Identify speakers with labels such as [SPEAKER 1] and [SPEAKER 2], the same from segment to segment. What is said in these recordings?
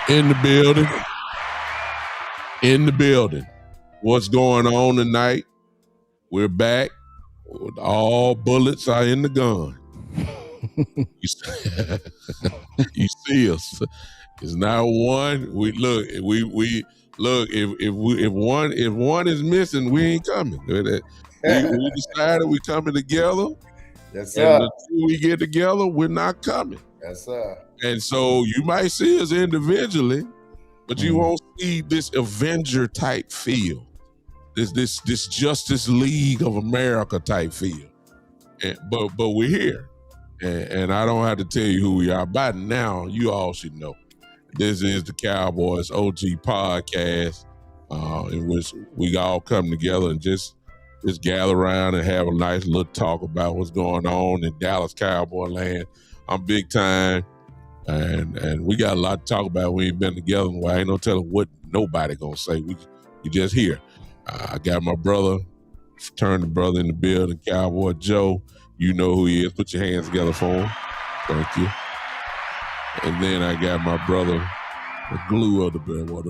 [SPEAKER 1] In the building. In the building. What's going on tonight? We're back. All bullets are in the gun. You see us. It's not one. We look. We look. If one is missing, we ain't coming. We decided we coming together.
[SPEAKER 2] Yes,
[SPEAKER 1] And
[SPEAKER 2] sir.
[SPEAKER 1] until we get together, we're not coming.
[SPEAKER 2] Yes, sir.
[SPEAKER 1] And so you might see us individually, but you won't see this Avenger type feel, this Justice League of America type feel. But we're here, and I don't have to tell you who we are. By now, you all should know. This is the Cowboys OG podcast, in which we all come together and just gather around and have a nice little talk about what's going on in Dallas Cowboy land. I'm big time. And we got a lot to talk about. We ain't been together in a while. Ain't no telling what nobody gonna say. We just here. I got my brother, fraternity brother in the building, Cowboy Joe. You know who he is. Put your hands together for him. Thank you. And then I got my brother, the glue of the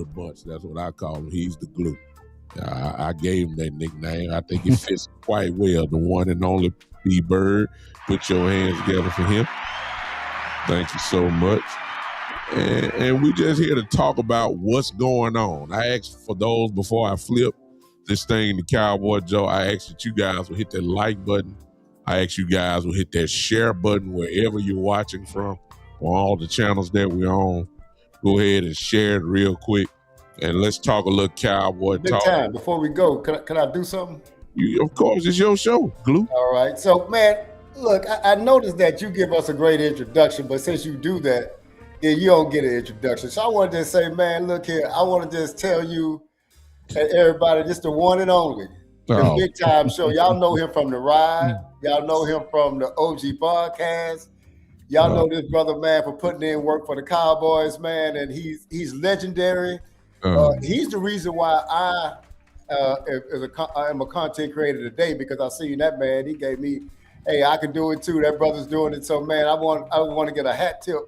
[SPEAKER 1] bunch. That's what I call him. He's the glue. I gave him that nickname. I think it fits quite well. The one and only B Bird. Put your hands together for him. Thank you so much. And we just here to talk about what's going on. I asked for those before I flip this thing to Cowboy Joe. I asked that you guys will hit that like button. I asked you guys will hit that share button wherever you're watching from, on all the channels that we're on. Go ahead and share it real quick. And let's talk a little Cowboy talk.
[SPEAKER 2] Big time. Before we go, can I do something?
[SPEAKER 1] Of course, it's your show, Glue.
[SPEAKER 2] All right. So, man, look, I noticed that you give us a great introduction, but since you do that, then you don't get an introduction. So I want to just say, man, look here. I want to just tell you and everybody, just the one and only, the Big Time Show. Y'all know him from The Ride. Y'all know him from the OG podcast. Y'all know this brother, man, for putting in work for the Cowboys, man, and he's legendary. He's the reason why I am a content creator today, because I seen that, man. He gave me, hey, I can do it too. That brother's doing it. So, man, I want to get a hat tip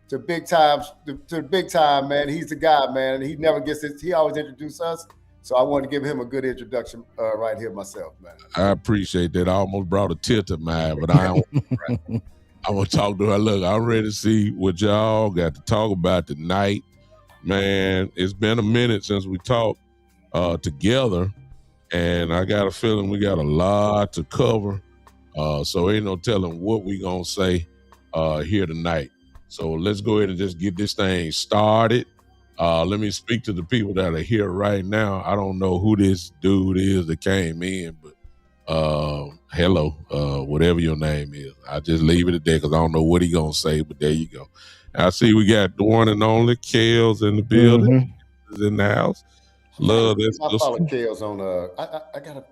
[SPEAKER 2] to Big Time, to Big Time, man. He's the guy, man. He never gets it. He always introduces us. So I want to give him a good introduction right here myself, man.
[SPEAKER 1] I appreciate that. I almost brought a tear to mine, but I don't. I want to talk to her. Look, I'm ready to see what y'all got to talk about tonight. Man, it's been a minute since we talked together, and I got a feeling we got a lot to cover. So ain't no telling what we gonna say here tonight. So let's go ahead and just get this thing started. Let me speak to the people that are here right now. I don't know who this dude is that came in, but hello, whatever your name is. I just leave it at that because I don't know what he gonna say, but there you go. I see we got the one and only Kels in the building, in the house. Love this.
[SPEAKER 2] I follow Kels on I got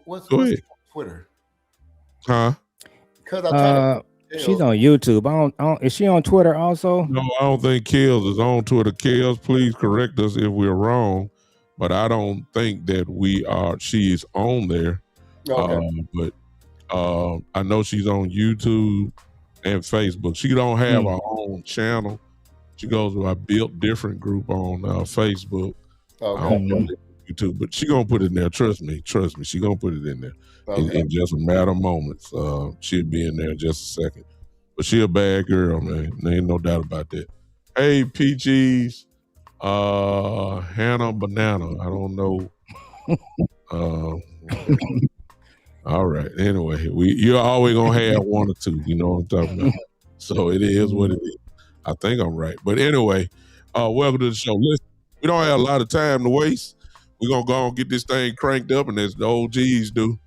[SPEAKER 2] what's Twitter?
[SPEAKER 1] Huh?
[SPEAKER 2] Because I try
[SPEAKER 3] she's on YouTube. I don't, is she on Twitter also?
[SPEAKER 1] No, I don't think Kels is on Twitter. Kels, please correct us if we're wrong, but I don't think that she is on there.
[SPEAKER 2] Okay.
[SPEAKER 1] But I know she's on YouTube and Facebook. She don't have her own channel. She goes to our Built Different group on Facebook.
[SPEAKER 2] Okay.
[SPEAKER 1] I don't know YouTube, but she gonna put it in there. Trust me. She gonna put it in there. Okay. In just a matter of moments. She'll be in there in just a second. But she a bad girl, man. There ain't no doubt about that. Hey, Peaches, Hannah Banana. I don't know. All right. Anyway, you're always gonna have one or two. You know what I'm talking about. So it is what it is. I think I'm right. But anyway, welcome to the show. Listen, we don't have a lot of time to waste. We're gonna go and get this thing cranked up, and as the OGs do.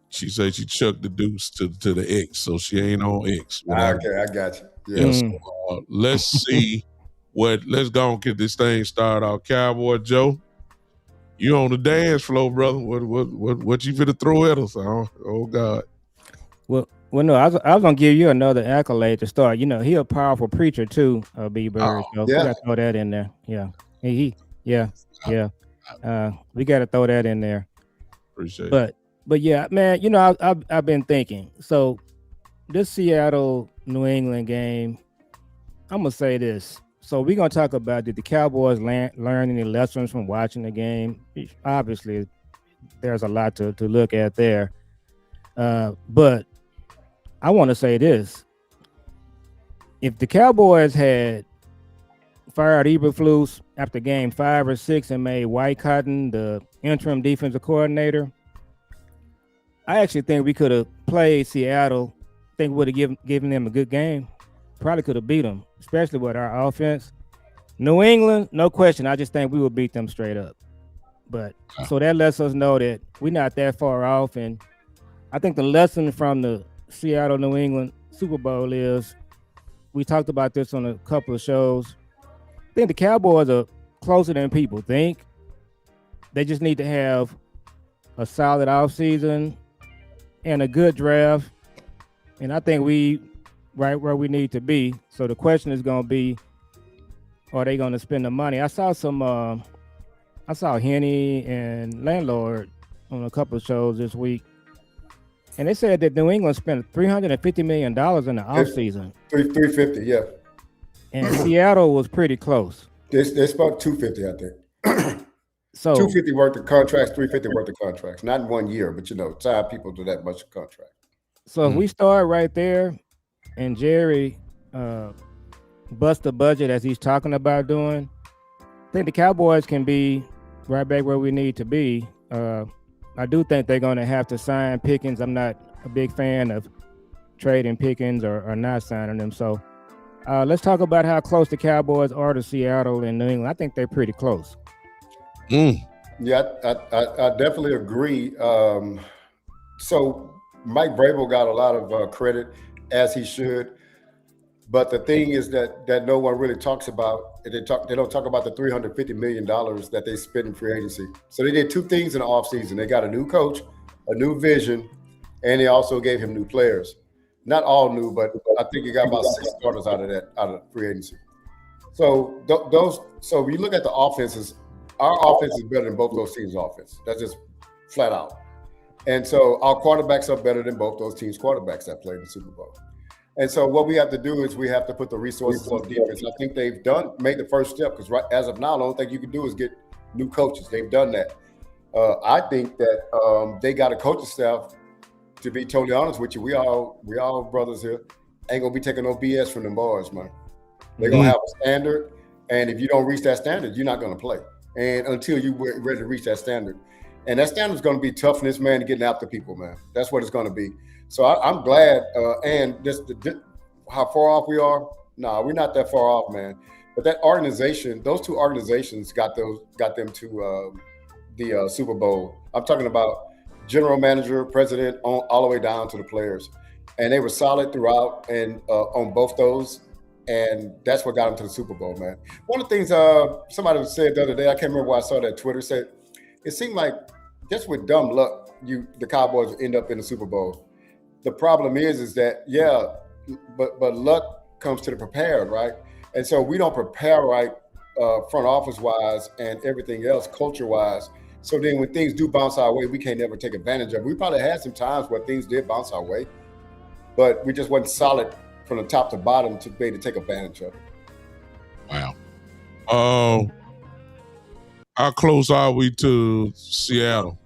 [SPEAKER 1] She said she chucked the deuce to the X, so she ain't on X.
[SPEAKER 2] Okay, I got you. Yeah.
[SPEAKER 1] So, let's see let's go and get this thing started out. Cowboy Joe, you on the dance floor, brother. What you finna throw at us? Oh God.
[SPEAKER 3] Well, no, I was gonna give you another accolade to start. You know, he a powerful preacher too, B Bird. So we gotta throw that in there. Yeah. We gotta throw that in there.
[SPEAKER 1] Appreciate it.
[SPEAKER 3] But yeah, man, you know, I've been thinking. So this Seattle New England game, I'm gonna say this. So we're gonna talk about, did the Cowboys learn any lessons from watching the game? Obviously, there's a lot to look at there. But I want to say this: if the Cowboys had fired Eberflus after game 5 or 6 and made White Cotton the interim defensive coordinator, I actually think we could have played Seattle. I think we would have given them a good game. Probably could have beat them, especially with our offense. New England, no question. I just think we would beat them straight up. But so that lets us know that we're not that far off. And I think the lesson from the Seattle New England Super Bowl is, we talked about this on a couple of shows, I think the Cowboys are closer than people think. They just need to have a solid offseason and a good draft. And I think we right where we need to be. So the question is going to be, are they going to spend the money? I saw Henny and Landlord on a couple of shows this week. And they said that New England spent $350 million in the offseason.
[SPEAKER 2] 350, yeah.
[SPEAKER 3] And Seattle was pretty close.
[SPEAKER 2] They spent 250, I think.
[SPEAKER 3] So
[SPEAKER 2] 250 worth of contracts, 350 worth of contracts. Not in 1 year, but tie people to that much contract.
[SPEAKER 3] So if we start right there, and Jerry bust the budget as he's talking about doing, I think the Cowboys can be right back where we need to be. I do think they're going to have to sign Pickens. I'm not a big fan of trading Pickens or not signing them. So let's talk about how close the Cowboys are to Seattle and New England. I think they're pretty close.
[SPEAKER 2] Yeah, I definitely agree. So Mike Vrabel got a lot of credit, as he should. But the thing is that no one really talks about. They don't talk about the $350 million that they spent in free agency. So they did two things in the offseason. They got a new coach, a new vision, and they also gave him new players. Not all new, but I think he got about 6 starters out of free agency. So So when you look at the offenses, our offense is better than both those teams' offense. That's just flat out. And so our quarterbacks are better than both those teams' quarterbacks that played in the Super Bowl. And so what we have to do is we have to put the resources on defense. I think they've made the first step, because as of now, the only thing you can do is get new coaches. They've done that. I think that they got a coaching staff. To be totally honest with you, we all brothers here. Ain't gonna be taking no BS from them boys, man. They're gonna have a standard, and if you don't reach that standard, you're not gonna play. And until you're ready to reach that standard, and that standard is gonna be toughness, man, to getting after people, man. That's what it's gonna be. So I'm glad, and how far off we are. Nah, we're not that far off, man. But that organization, those two organizations got them to the Super Bowl. I'm talking about general manager, president, all the way down to the players, and they were solid throughout and on both those, and that's what got them to the Super Bowl, man. One of the things somebody said the other day, I can't remember why I saw that Twitter, said it seemed like just with dumb luck, the Cowboys end up in the Super Bowl. The problem is that but luck comes to the prepared, right? And so we don't prepare right, front office wise and everything else, culture wise. So then when things do bounce our way, we can't never take advantage of it. We probably had some times where things did bounce our way, but we just wasn't solid from the top to bottom to be able to take advantage of it.
[SPEAKER 1] Wow. How close are we to Seattle?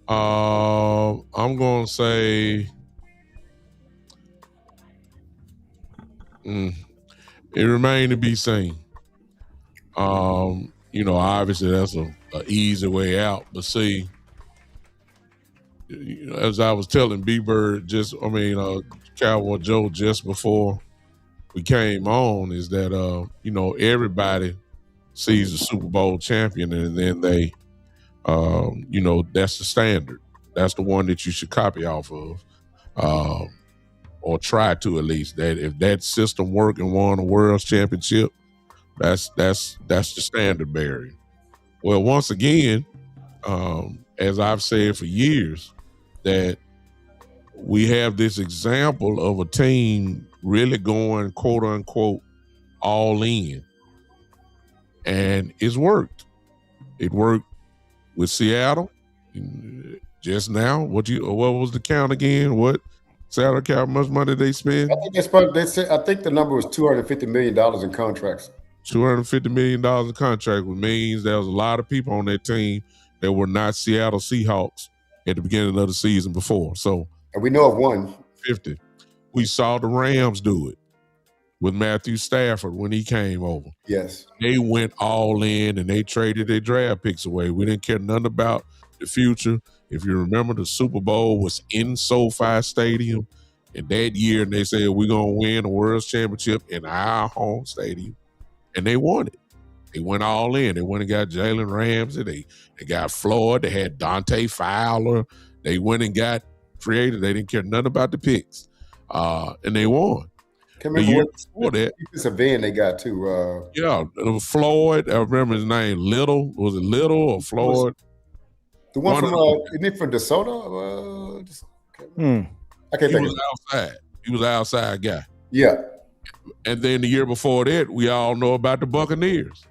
[SPEAKER 1] I'm going to say it remains to be seen. Obviously that's an easy way out, but see, as I was telling B-Bird Cowboy Joe just before we came on, is that everybody sees the Super Bowl champion, and then they that's the standard. That's the one that you should copy off of, or try to, at least. That if that system worked and won a world championship, that's the standard bearer. Well, once again, as I've said for years, that we have this example of a team really going, quote unquote, all in, and it's worked. It worked with Seattle just now. What was the count again? What Seattle Cowboys, how much money they spend?
[SPEAKER 2] I think the number was $250 million in contracts.
[SPEAKER 1] $250 million in contract, which means there was a lot of people on that team that were not Seattle Seahawks at the beginning of the season before. So,
[SPEAKER 2] and we know of one.
[SPEAKER 1] 50. We saw the Rams do it with Matthew Stafford when he came over.
[SPEAKER 2] Yes.
[SPEAKER 1] They went all in and they traded their draft picks away. We didn't care nothing about the future. If you remember, the Super Bowl was in SoFi Stadium in that year, and they said, we're going to win a World Championship in our home stadium. And they won it. They went all in. They went and got Jalen Ramsey. They got Floyd. They had Dante Fowler. They went and got creative. They didn't care nothing about the picks. And they won.
[SPEAKER 2] Can remember before that. It's a van they got too.
[SPEAKER 1] Floyd. I remember his name. Little. Was it Little or Floyd?
[SPEAKER 2] The one from isn't it from DeSoto? I can't think.
[SPEAKER 1] He was an outside guy.
[SPEAKER 2] Yeah.
[SPEAKER 1] And then the year before that, we all know about the Buccaneers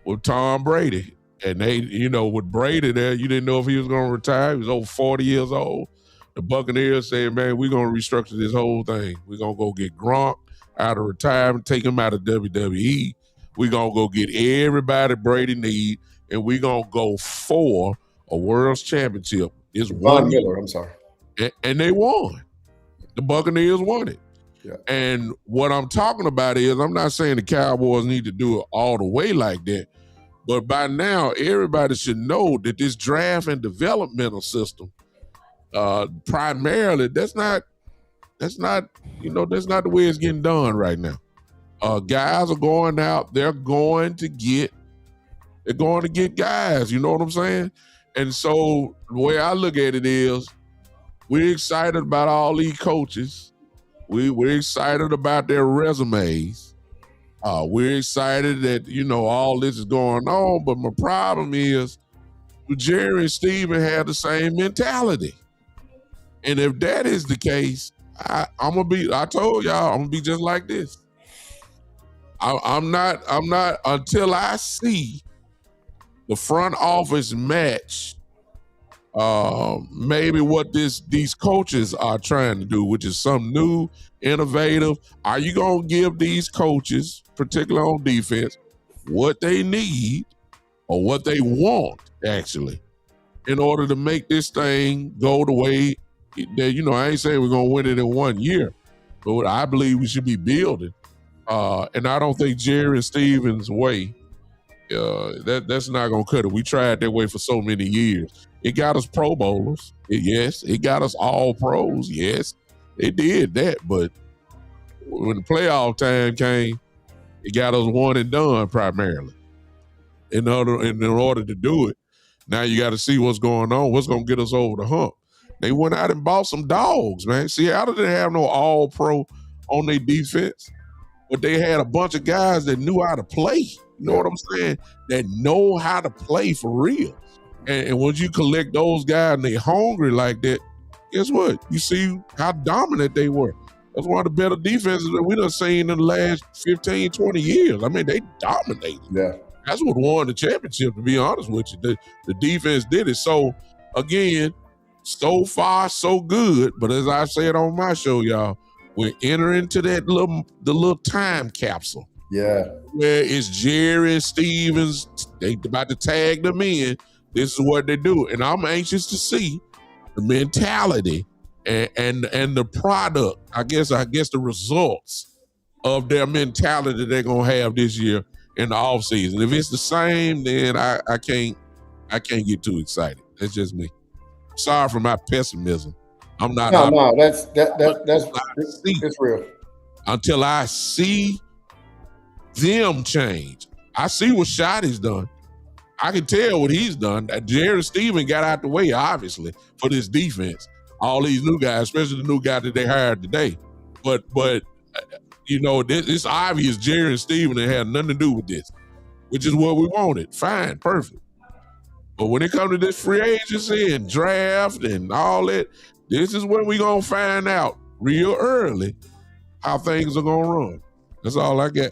[SPEAKER 1] with Tom Brady. And they, with Brady there, you didn't know if he was going to retire. He was over 40 years old. The Buccaneers said, man, we're going to restructure this whole thing. We're going to go get Gronk out of retirement, take him out of WWE. We're going to go get everybody Brady need, and we're going to go for a world's championship. It's
[SPEAKER 2] Von Miller, I'm sorry.
[SPEAKER 1] And they won. The Buccaneers won it.
[SPEAKER 2] Yeah.
[SPEAKER 1] And what I'm talking about is, I'm not saying the Cowboys need to do it all the way like that, but by now, everybody should know that this draft and developmental system, primarily, that's not the way it's getting done right now. Guys are going out, they're going to get guys, you know what I'm saying? And so the way I look at it is, we're excited about all these coaches. We're excited about their resumes. We're excited that, all this is going on. But my problem is, Jerry and Steven had the same mentality. And if that is the case, I told y'all, I'm gonna be just like this. I'm not until I see the front office match maybe what these coaches are trying to do, which is something new, innovative. Are you gonna give these coaches, particularly on defense, what they need or what they want actually in order to make this thing go the way that, I ain't saying we're gonna win it in 1 year, but what I believe we should be building. And I don't think Jerry and Steven's way, that's not gonna cut it. We tried that way for so many years. It got us Pro Bowlers. Yes. It got us all pros. Yes, it did that. But when the playoff time came, it got us one and done primarily. In order to do it, now you got to see what's going on, what's going to get us over the hump. They went out and bought some dogs, man. Seattle didn't have no all-pro on their defense, but they had a bunch of guys that knew how to play. You know what I'm saying? That know how to play for real. And once you collect those guys and they're hungry like that, guess what? You see how dominant they were. That's one of the better defenses that we done seen in the last 15, 20 years. I mean, they dominated.
[SPEAKER 2] Yeah.
[SPEAKER 1] That's what won the championship, to be honest with you. The defense did it. So, again, so far, so good. But as I said on my show, y'all, we're entering to the little time capsule.
[SPEAKER 2] Yeah.
[SPEAKER 1] Where it's Jerry and Stevens, they about to tag them in. This is what they do. And I'm anxious to see the mentality and the product, I guess the results of their mentality they're gonna have this year in the offseason. If it's the same, then I can't get too excited. That's just me. Sorry for my pessimism. I'm not.
[SPEAKER 2] No, that's real.
[SPEAKER 1] Until I see them change. I see what Shotty's done. I can tell what he's done. Jared Steven got out the way, obviously, for this defense. All these new guys, especially the new guy that they hired today. But it's obvious Jared Steven had nothing to do with this, which is what we wanted. Fine, perfect. But when it comes to this free agency and draft and all that, this is when we're going to find out real early how things are going to run. That's all I got.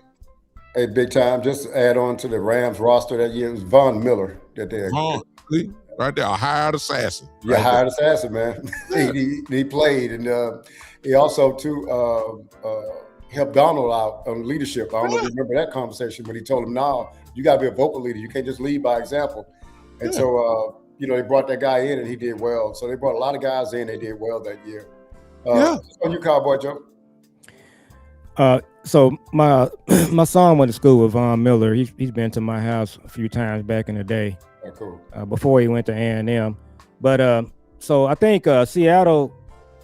[SPEAKER 2] Hey, big time. Just to add on to the Rams roster that year, it was Von Miller that they
[SPEAKER 1] right there, a hired assassin.
[SPEAKER 2] Yeah,
[SPEAKER 1] right
[SPEAKER 2] hired assassin, man. he played, and he also helped Donald out on leadership. I don't know if you remember that conversation, but he told him, "No, you got to be a vocal leader. You can't just lead by example." And so, they brought that guy in, and he did well. So they brought a lot of guys in. They did well that year. On you, Cowboy Joe.
[SPEAKER 3] So my son went to school with Von Miller. He's been to my house a few times back in the day.
[SPEAKER 2] Oh, cool.
[SPEAKER 3] Before he went to A&M. But so I think Seattle,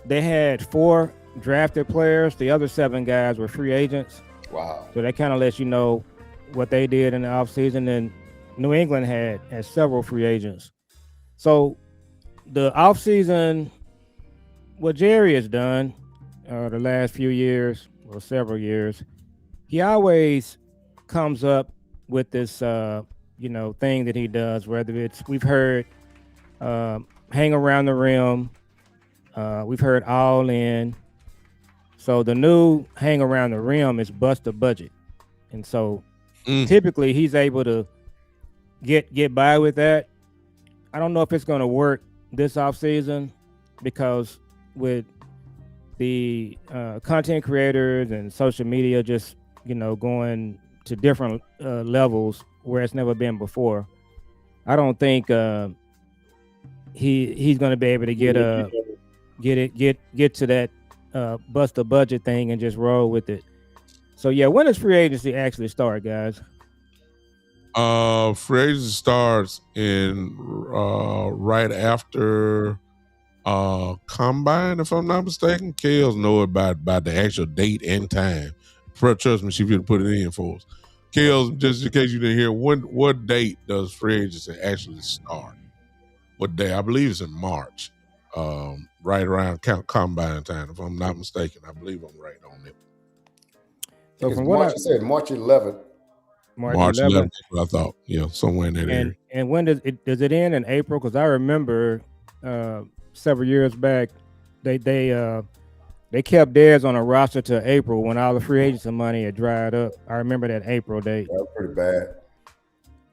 [SPEAKER 3] they had 4 drafted players. The other 7 guys were free agents.
[SPEAKER 2] Wow.
[SPEAKER 3] So that kind of lets you know what they did in the offseason. And New England had several free agents. So the offseason, what Jerry has done the last few years, or several years, he always comes up with this thing that he does, whether it's, we've heard hang around the rim, we've heard all in. So the new hang around the rim is bust the budget. And so typically he's able to get by with that. I don't know if it's going to work this offseason, because with the content creators and social media just going to different levels where it's never been before, I don't think he's going to be able to get to that bust a budget thing and just roll with it. So yeah, when does free agency actually start, guys?
[SPEAKER 1] Free agency starts in right after combine, if I'm not mistaken. Kels know about the actual date and time. Trust me, she could put it in for us. Kels, just in case you didn't hear, what date does free agency actually start? What day? I believe it's in March, right around combine time, if I'm not mistaken. I believe I'm right on it.
[SPEAKER 2] So from what I said, March 11th.
[SPEAKER 1] March 11th, I thought. Yeah, somewhere in that area.
[SPEAKER 3] And when does it end in April? Because I remember several years back, they kept theirs on a roster to April when all the free agency money had dried up. I remember that April date.
[SPEAKER 2] That was pretty bad.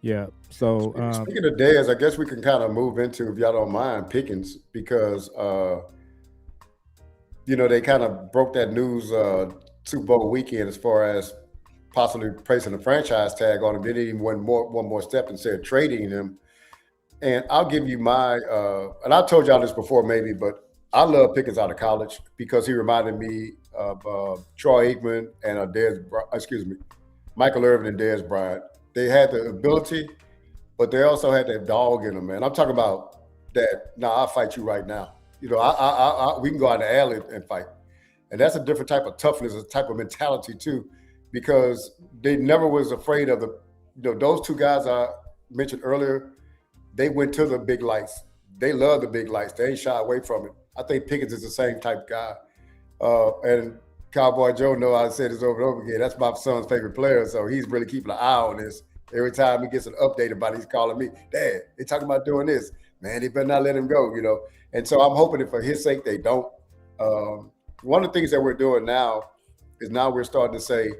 [SPEAKER 3] Yeah. So
[SPEAKER 2] speaking of days, I guess we can kind of move into, if y'all don't mind, Pickens, because they kind of broke that news Super Bowl weekend as far as possibly placing a franchise tag on him. They didn't even went one more step and said trading him. And I'll give you my and I told y'all this before maybe, but I love Pickens out of college because he reminded me of Troy Aikman and Michael Irvin and Dez Bryant. They had the ability, but they also had that dog in them, man. I'm talking about that. Now I'll fight you right now. We can go out in the alley and fight, and that's a different type of toughness, a type of mentality too, because they never was afraid of those two guys I mentioned earlier. They went to the big lights. They love the big lights. They ain't shy away from it. I think Pickens is the same type guy. And Cowboy Joe I said this over and over again. That's my son's favorite player, so he's really keeping an eye on this. Every time he gets an update about it, he's calling me, Dad, they talking about doing this. Man, they better not let him go, And so I'm hoping that for his sake, they don't. One of the things that we're doing now is now we're starting to say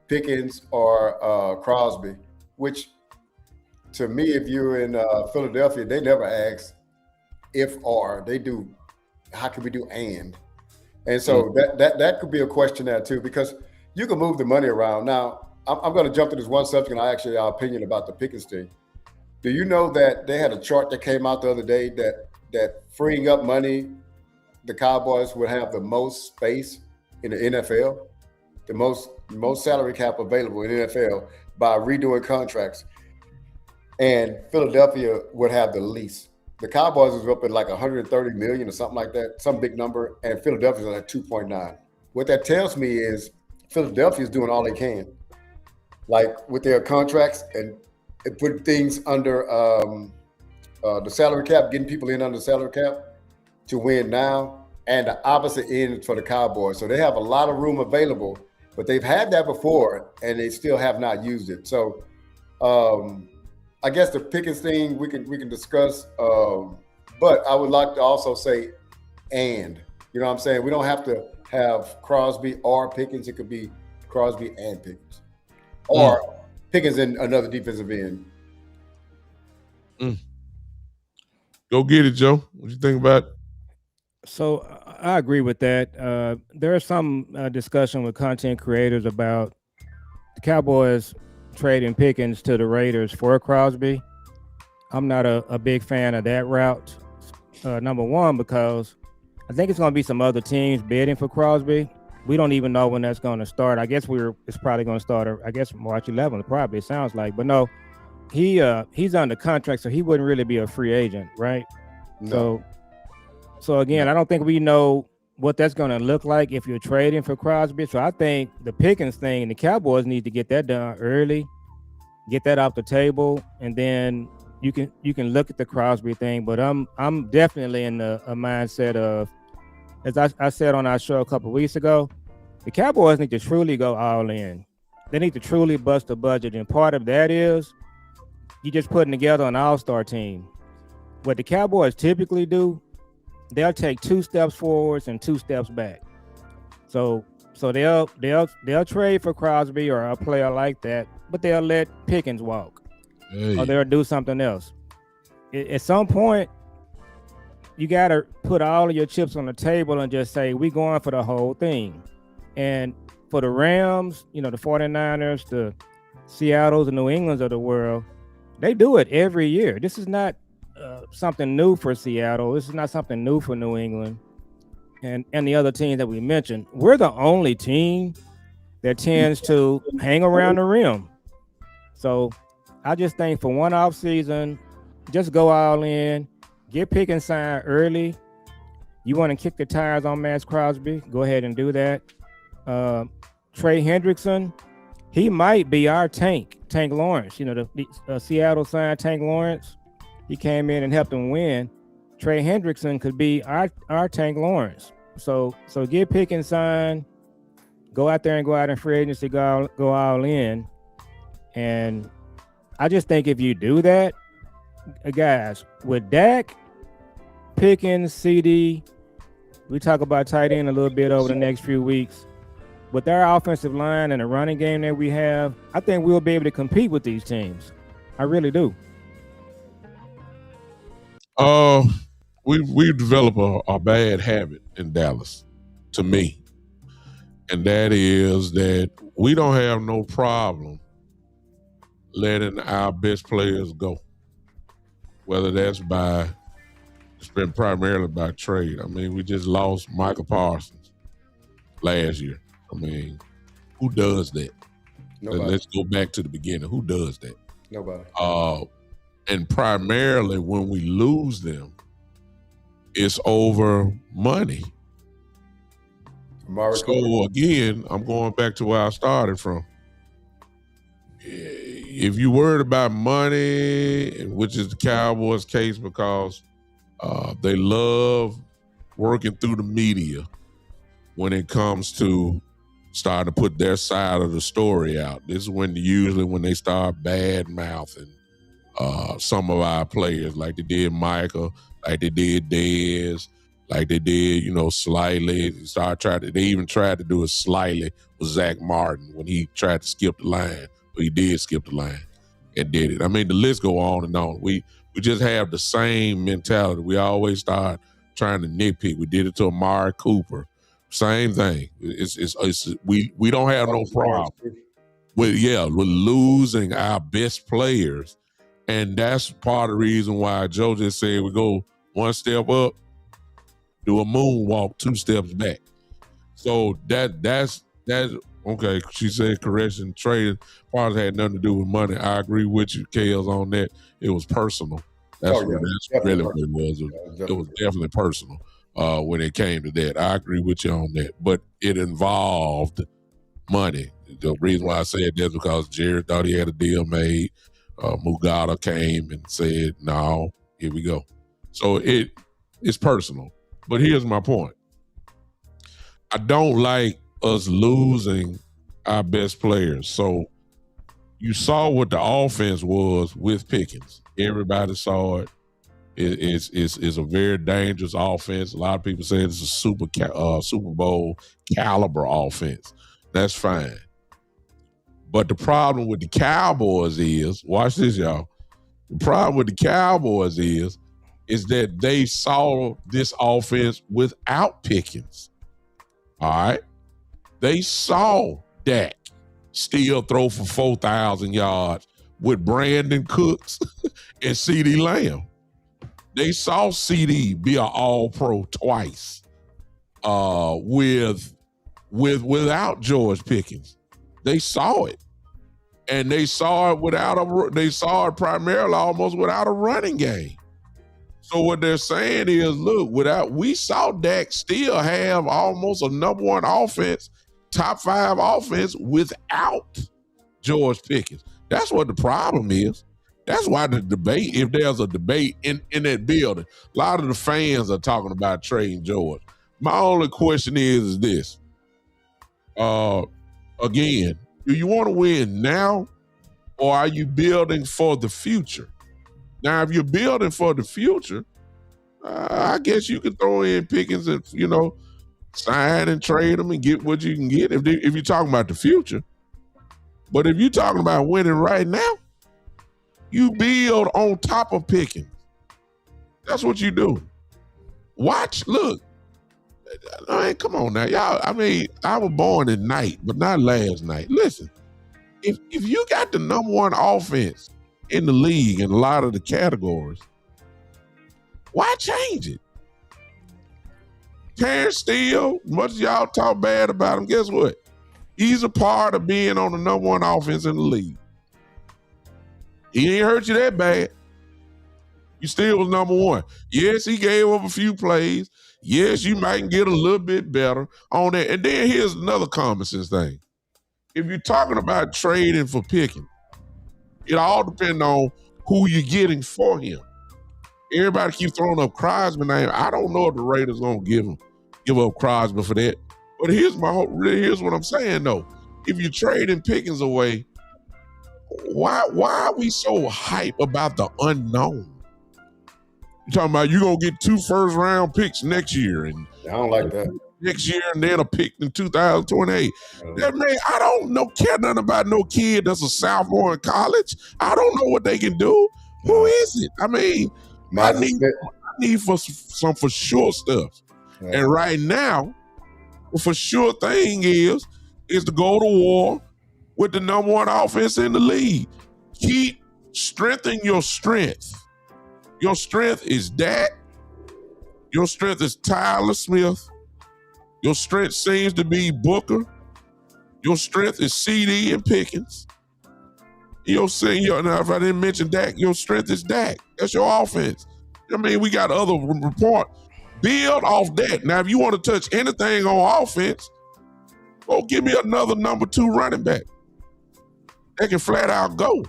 [SPEAKER 2] Pickens or Crosby, which to me, if you're in Philadelphia, they never ask if or. They do, how can we do and? And so that could be a question there too, because you can move the money around. Now, I'm going to jump to this one subject, and our opinion about the Pickens thing. Do you know that they had a chart that came out the other day that freeing up money, the Cowboys would have the most space in the NFL, the most salary cap available in the NFL by redoing contracts, and Philadelphia would have the least. The Cowboys was up at like 130 million or something like that, some big number, and Philadelphia's at 2.9. What that tells me is Philadelphia's doing all they can, like with their contracts and put things under the salary cap, getting people in under the salary cap to win now, and the opposite end for the Cowboys. So they have a lot of room available, but they've had that before and they still have not used it. So I guess the Pickens thing we can discuss, but I would like to also say, and you know what I'm saying? We don't have to have Crosby or Pickens. It could be Crosby and Pickens, or Pickens in another defensive end.
[SPEAKER 1] Go get it, Joe. What you think about it?
[SPEAKER 3] So I agree with that. There is some discussion with content creators about the Cowboys trading Pickens to the Raiders for Crosby. I'm not a big fan of that route. Number one, because I think it's going to be some other teams bidding for Crosby. We don't even know when that's going to start. I guess it's probably going to start, I guess, March 11th, probably, it sounds like. But no, he's under contract, so he wouldn't really be a free agent, right? No. So again, I don't think we know what that's going to look like if you're trading for Crosby. So I think the Pickens thing and the Cowboys need to get that done early, get that off the table, and then you can look at the Crosby thing. But I'm definitely in a mindset of, as I said on our show a couple of weeks ago, the Cowboys need to truly go all in. They need to truly bust the budget, and part of that is you just putting together an all-star team. What the Cowboys typically do, they'll take 2 steps forwards and 2 steps back. So they'll trade for Crosby or a player like that, but they'll let Pickens walk, or they'll do something else. At some point, you got to put all of your chips on the table and just say, we going for the whole thing. And for the Rams, the 49ers, the Seattle's and New England's of the world, they do it every year. This is not something new for Seattle. This is not something new for New England and the other teams that we mentioned. We're the only team that tends to hang around the rim. So I just think for one off season, just go all in, get Pickens signed early. You want to kick the tires on Max Crosby, go ahead and do that. Trey Hendrickson, he might be our Tank Lawrence. The Seattle signed Tank Lawrence. He came in and helped them win. Trey Hendrickson could be our Tank Lawrence. So get Pickens signed, go out there and go out in free agency, go all in. And I just think if you do that, guys, with Dak, Pickens, CD, we talk about tight end a little bit over the next few weeks. With our offensive line and the running game that we have, I think we'll be able to compete with these teams. I really do.
[SPEAKER 1] We developed a bad habit in Dallas, to me. And that is that we don't have no problem letting our best players go. Whether that's it's been primarily by trade. I mean, we just lost Michael Parsons last year. I mean, who does that?
[SPEAKER 2] Nobody.
[SPEAKER 1] Let's go back to the beginning. Who does that?
[SPEAKER 2] Nobody.
[SPEAKER 1] And primarily when we lose them, it's over money. So again, I'm going back to where I started from. If you're worried about money, which is the Cowboys' case because they love working through the media when it comes to starting to put their side of the story out. This is usually when they start bad mouthing some of our players, like they did Michael, like they did Dez, like they did, slightly. They even tried to do it slightly with Zach Martin when he tried to skip the line, but he did skip the line and did it. I mean, the list go on and on. We just have the same mentality. We always start trying to nitpick. We did it to Amari Cooper. Same thing. We don't have no problem with losing our best players, and that's part of the reason why Joe just said we go one step up, do a moonwalk, 2 steps back. So that's okay. She said correction. Trade probably had nothing to do with money. I agree with you, Kales, on that. It was personal. That's really what it was. It was definitely personal. When it came to that, I agree with you on that. But it involved money. The reason why I said that is because Jared thought he had a deal made. Mugata came and said, "No, here we go." So it's personal. But here's my point. I don't like us losing our best players. So you saw what the offense was with Pickens. Everybody saw it. It's a very dangerous offense. A lot of people say it's a Super Bowl caliber offense. That's fine. But the problem with the Cowboys is, watch this, y'all. The problem with the Cowboys is that they saw this offense without Pickens. All right? They saw Dak still throw for 4,000 yards with Brandon Cooks and CeeDee Lamb. They saw CD be an All-Pro twice without George Pickens. They saw it, and they saw it primarily almost without a running game. So what they're saying is, look, we saw Dak still have almost a number 1 offense, top 5 offense without George Pickens. That's what the problem is. That's why the debate, if there's a debate in that building, a lot of the fans are talking about trading George. My only question is this. Again, do you want to win now, or are you building for the future? Now, if you're building for the future, I guess you can throw in Pickens and, sign and trade them and get what you can get if you're talking about the future. But if you're talking about winning right now, you build on top of Pickens. That's what you do. Watch, look. I mean, come on now, y'all. I mean, I was born at night, but not last night. Listen, if you got the number one offense in the league in a lot of the categories, why change it? Terrence Steele, much as y'all talk bad about him, guess what? He's a part of being on the number one offense in the league. He ain't hurt you that bad. You still was number one. Yes, he gave up a few plays. Yes, you might get a little bit better on that. And then here's another common sense thing. If you're talking about trading for Pickens, it all depends on who you're getting for him. Everybody keeps throwing up Crosby name. I don't know if the Raiders gonna give up Crosby for that. But here's what I'm saying though. If you're trading Pickens away, why are we so hype about the unknown? You're talking about you're gonna get 2 first-round picks next year, and
[SPEAKER 2] I don't like that.
[SPEAKER 1] Next year, and then a pick in 2028. That man, I don't care nothing about no kid that's a sophomore in college. I don't know what they can do. Who is it? I mean, I need for some for sure stuff. Yeah. And right now, the for sure thing is to go to war with the number one offense in the league. Keep strengthening your strength. Your strength is Dak. Your strength is Tyler Smith. Your strength seems to be Booker. Your strength is CD and Pickens. Now, if I didn't mention Dak, your strength is Dak. That's your offense. I mean, we got other report. Build off that. Now, if you want to touch anything on offense, go give me another number 2 running back. They can flat out go.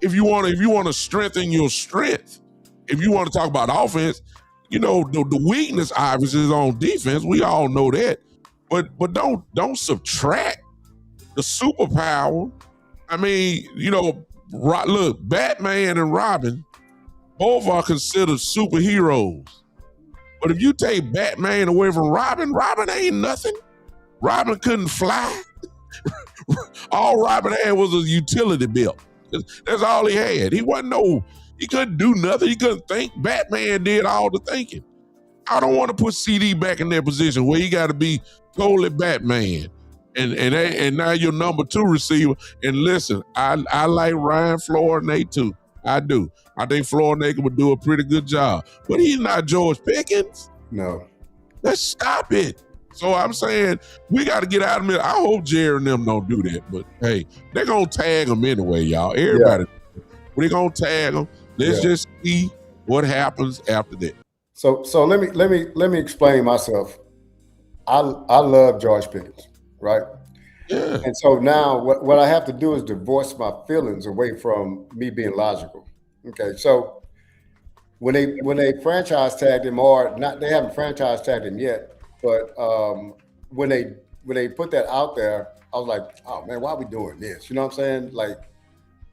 [SPEAKER 1] If you want to strengthen your strength, if you want to talk about offense, you know, the weakness obviously is on defense. We all know that. But don't subtract the superpower. I mean, you know, look, Batman and Robin, both are considered superheroes. But if you take Batman away from Robin, Robin ain't nothing. Robin couldn't fly. All Robin had was a utility belt. That's all he had. He couldn't do nothing. He couldn't think. Batman did all the thinking. I don't want to put CD back in that position where he got to be totally Batman. And now you're number 2 receiver. And listen, I like Ryan Flournoy too. I do. I think Flournoy would do a pretty good job. But he's not George Pickens.
[SPEAKER 2] No.
[SPEAKER 1] Let's stop it. So I'm saying we got to get out of it. I hope Jerry and them don't do that. But hey, they're going to tag them anyway, y'all. Everybody. Yeah. They're going to tag them. Let's just see what happens after that.
[SPEAKER 2] So let me explain myself. I love George Pickens, right?
[SPEAKER 1] Yeah.
[SPEAKER 2] And so now what I have to do is divorce my feelings away from me being logical. Okay, so when they franchise tagged him, or not, they haven't franchise tagged him yet, but when they put that out there, I was like, oh man, why are we doing this? You know what I'm saying? Like,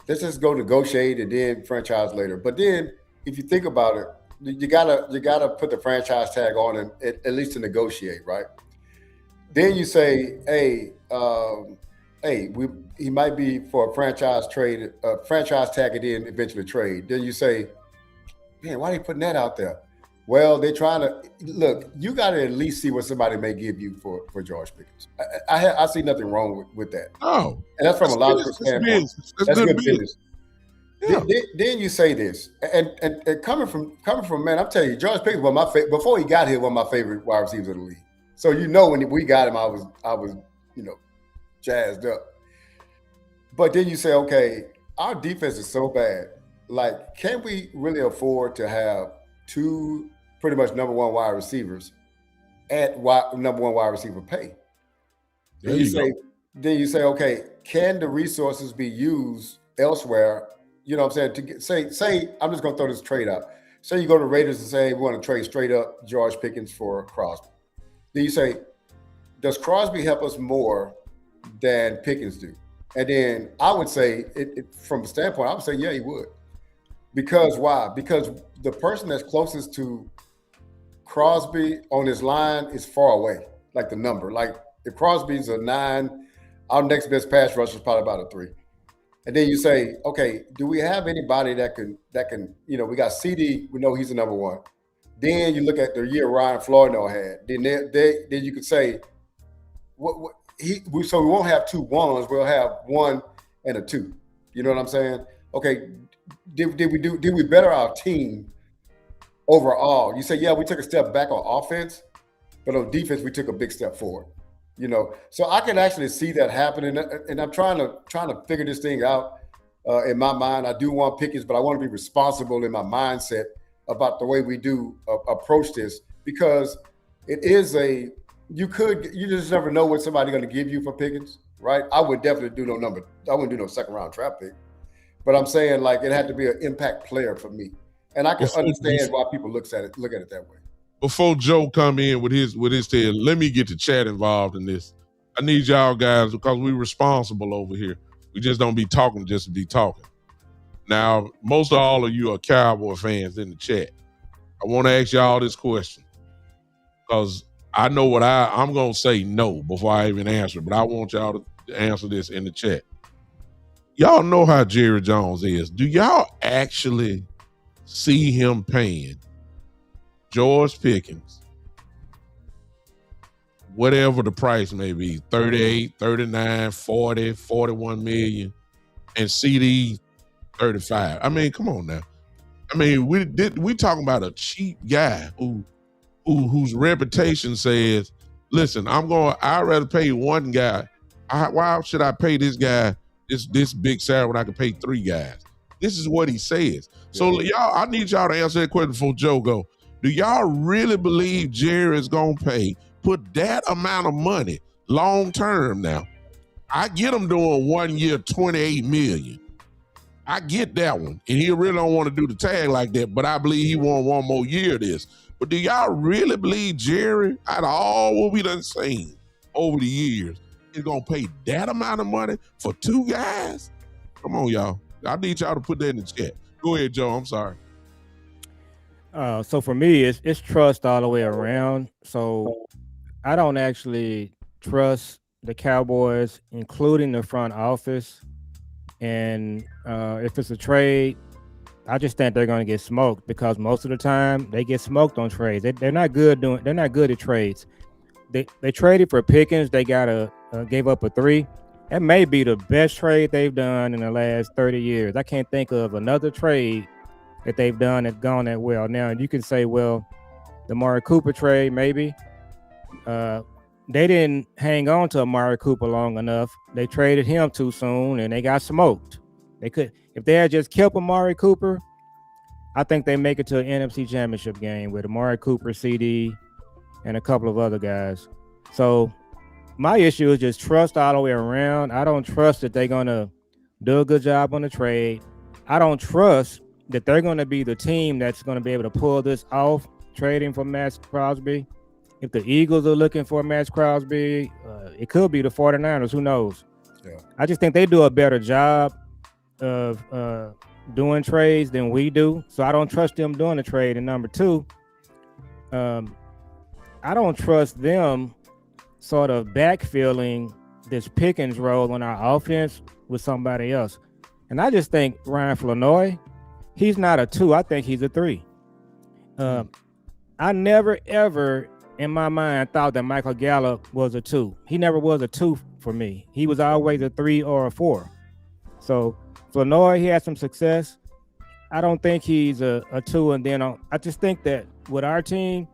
[SPEAKER 2] let's just go negotiate and then franchise later. But then if you think about it, you gotta put the franchise tag on him at least to negotiate, right? Then you say, hey, he might be for a franchise trade, franchise tag it in, eventually trade. Then you say, man, why are they putting that out there? Well, they're trying to look. You got to at least see what somebody may give you for George Pickens. I see nothing wrong with that.
[SPEAKER 1] Oh,
[SPEAKER 2] and that's from a logical standpoint. That's good business.
[SPEAKER 1] Yeah.
[SPEAKER 2] Then you say this, and coming from man, I'm telling you, George Pickens was my favorite before he got here. One of my favorite wide receivers in the league. So you know when we got him, I was jazzed up. But then you say, okay, our defense is so bad. Like, can we really afford to have 2 pretty much number 1 wide receivers at number 1 wide receiver pay? Then you say, okay, can the resources be used elsewhere? You know what I'm saying? To say, I'm just going to throw this trade out. Say you go to Raiders and say, we want to trade straight up George Pickens for Crosby. Then you say, does Crosby help us more than Pickens do? And then I would say, from a standpoint, I would say, yeah, he would. Because why? Because the person that's closest to Crosby on his line is far away, like the number. Like if Crosby's a 9, our next best pass rusher is probably about a 3. And then you say, okay, do we have anybody that can, we got CD, we know he's the number 1. Then you look at the year Ryan Flournoy had. Then you could say, so we won't have 2 1s. We'll have 1 and a 2. You know what I'm saying? Okay. Did we better our team overall? You say, yeah, we took a step back on offense, but on defense we took a big step forward. You know, so I can actually see that happening, and I'm trying to figure this thing out in my mind. I do want Pickens, but I want to be responsible in my mindset about the way we do approach this, because it is you just never know what somebody's going to give you for Pickens, right? I would definitely I wouldn't do no second round draft pick, but I'm saying like it had to be an impact player for me, and I can understand why people look at it that way.
[SPEAKER 1] Before Joe come in with his tale, let me get the chat involved in this. I need y'all guys, because we're responsible over here. We just don't be talking just to be talking. Now, most of all of you are Cowboy fans in the chat. I want to ask y'all this question, because I know what I'm going to say no before I even answer, but I want y'all to answer this in the chat. Y'all know how Jerry Jones is. Do y'all actually see him paying George Pickens, whatever the price may be, 38, 39, 40, 41 million, and CD 35? I mean, come on now. I mean, we talking about a cheap guy whose reputation says, listen, I'd rather pay one guy. Why should I pay this guy this big salary when I can pay 3 guys? This is what he says. So y'all, I need y'all to answer that question before Joe go. Do y'all really believe Jerry is going to put that amount of money long term now? I get him doing 1 year, 28 million. I get that one. And he really don't want to do the tag like that, but I believe he want 1 more year of this. But do y'all really believe Jerry, out of all what we done seen over the years, is going to pay that amount of money for 2 guys? Come on, y'all. I need y'all to put that in the chat. Go ahead, Joe. I'm sorry.
[SPEAKER 3] So for me, it's trust all the way around. So I don't actually trust the Cowboys, including the front office. And if it's a trade, I just think they're going to get smoked, because most of the time they get smoked on trades. They're not good at trades. They traded for Pickens. They gave up a 3. That may be the best trade they've done in the last 30 years. I can't think of another trade that they've done that's gone that well. Now, you can say, well, the Amari Cooper trade, maybe. They didn't hang on to Amari Cooper long enough. They traded him too soon, and they got smoked. If they had just kept Amari Cooper, I think they make it to an NFC Championship game with Amari Cooper, CD, and a couple of other guys. So my issue is just trust all the way around. I don't trust that they're going to do a good job on the trade. I don't trust that they're going to be the team that's going to be able to pull this off, trading for Max Crosby. If the Eagles are looking for Max Crosby, it could be the 49ers. Who knows? Yeah. I just think they do a better job of doing trades than we do. So I don't trust them doing the trade. And number 2, I don't trust them sort of backfilling this Pickens role on our offense with somebody else. And I just think Ryan Flournoy, he's not a 2. I think he's a 3. I never, ever in my mind thought that Michael Gallup was a 2. He never was a 2 for me. He was always a 3 or a 4. So Flournoy, he had some success. I don't think he's a 2. And then I just think that with our team,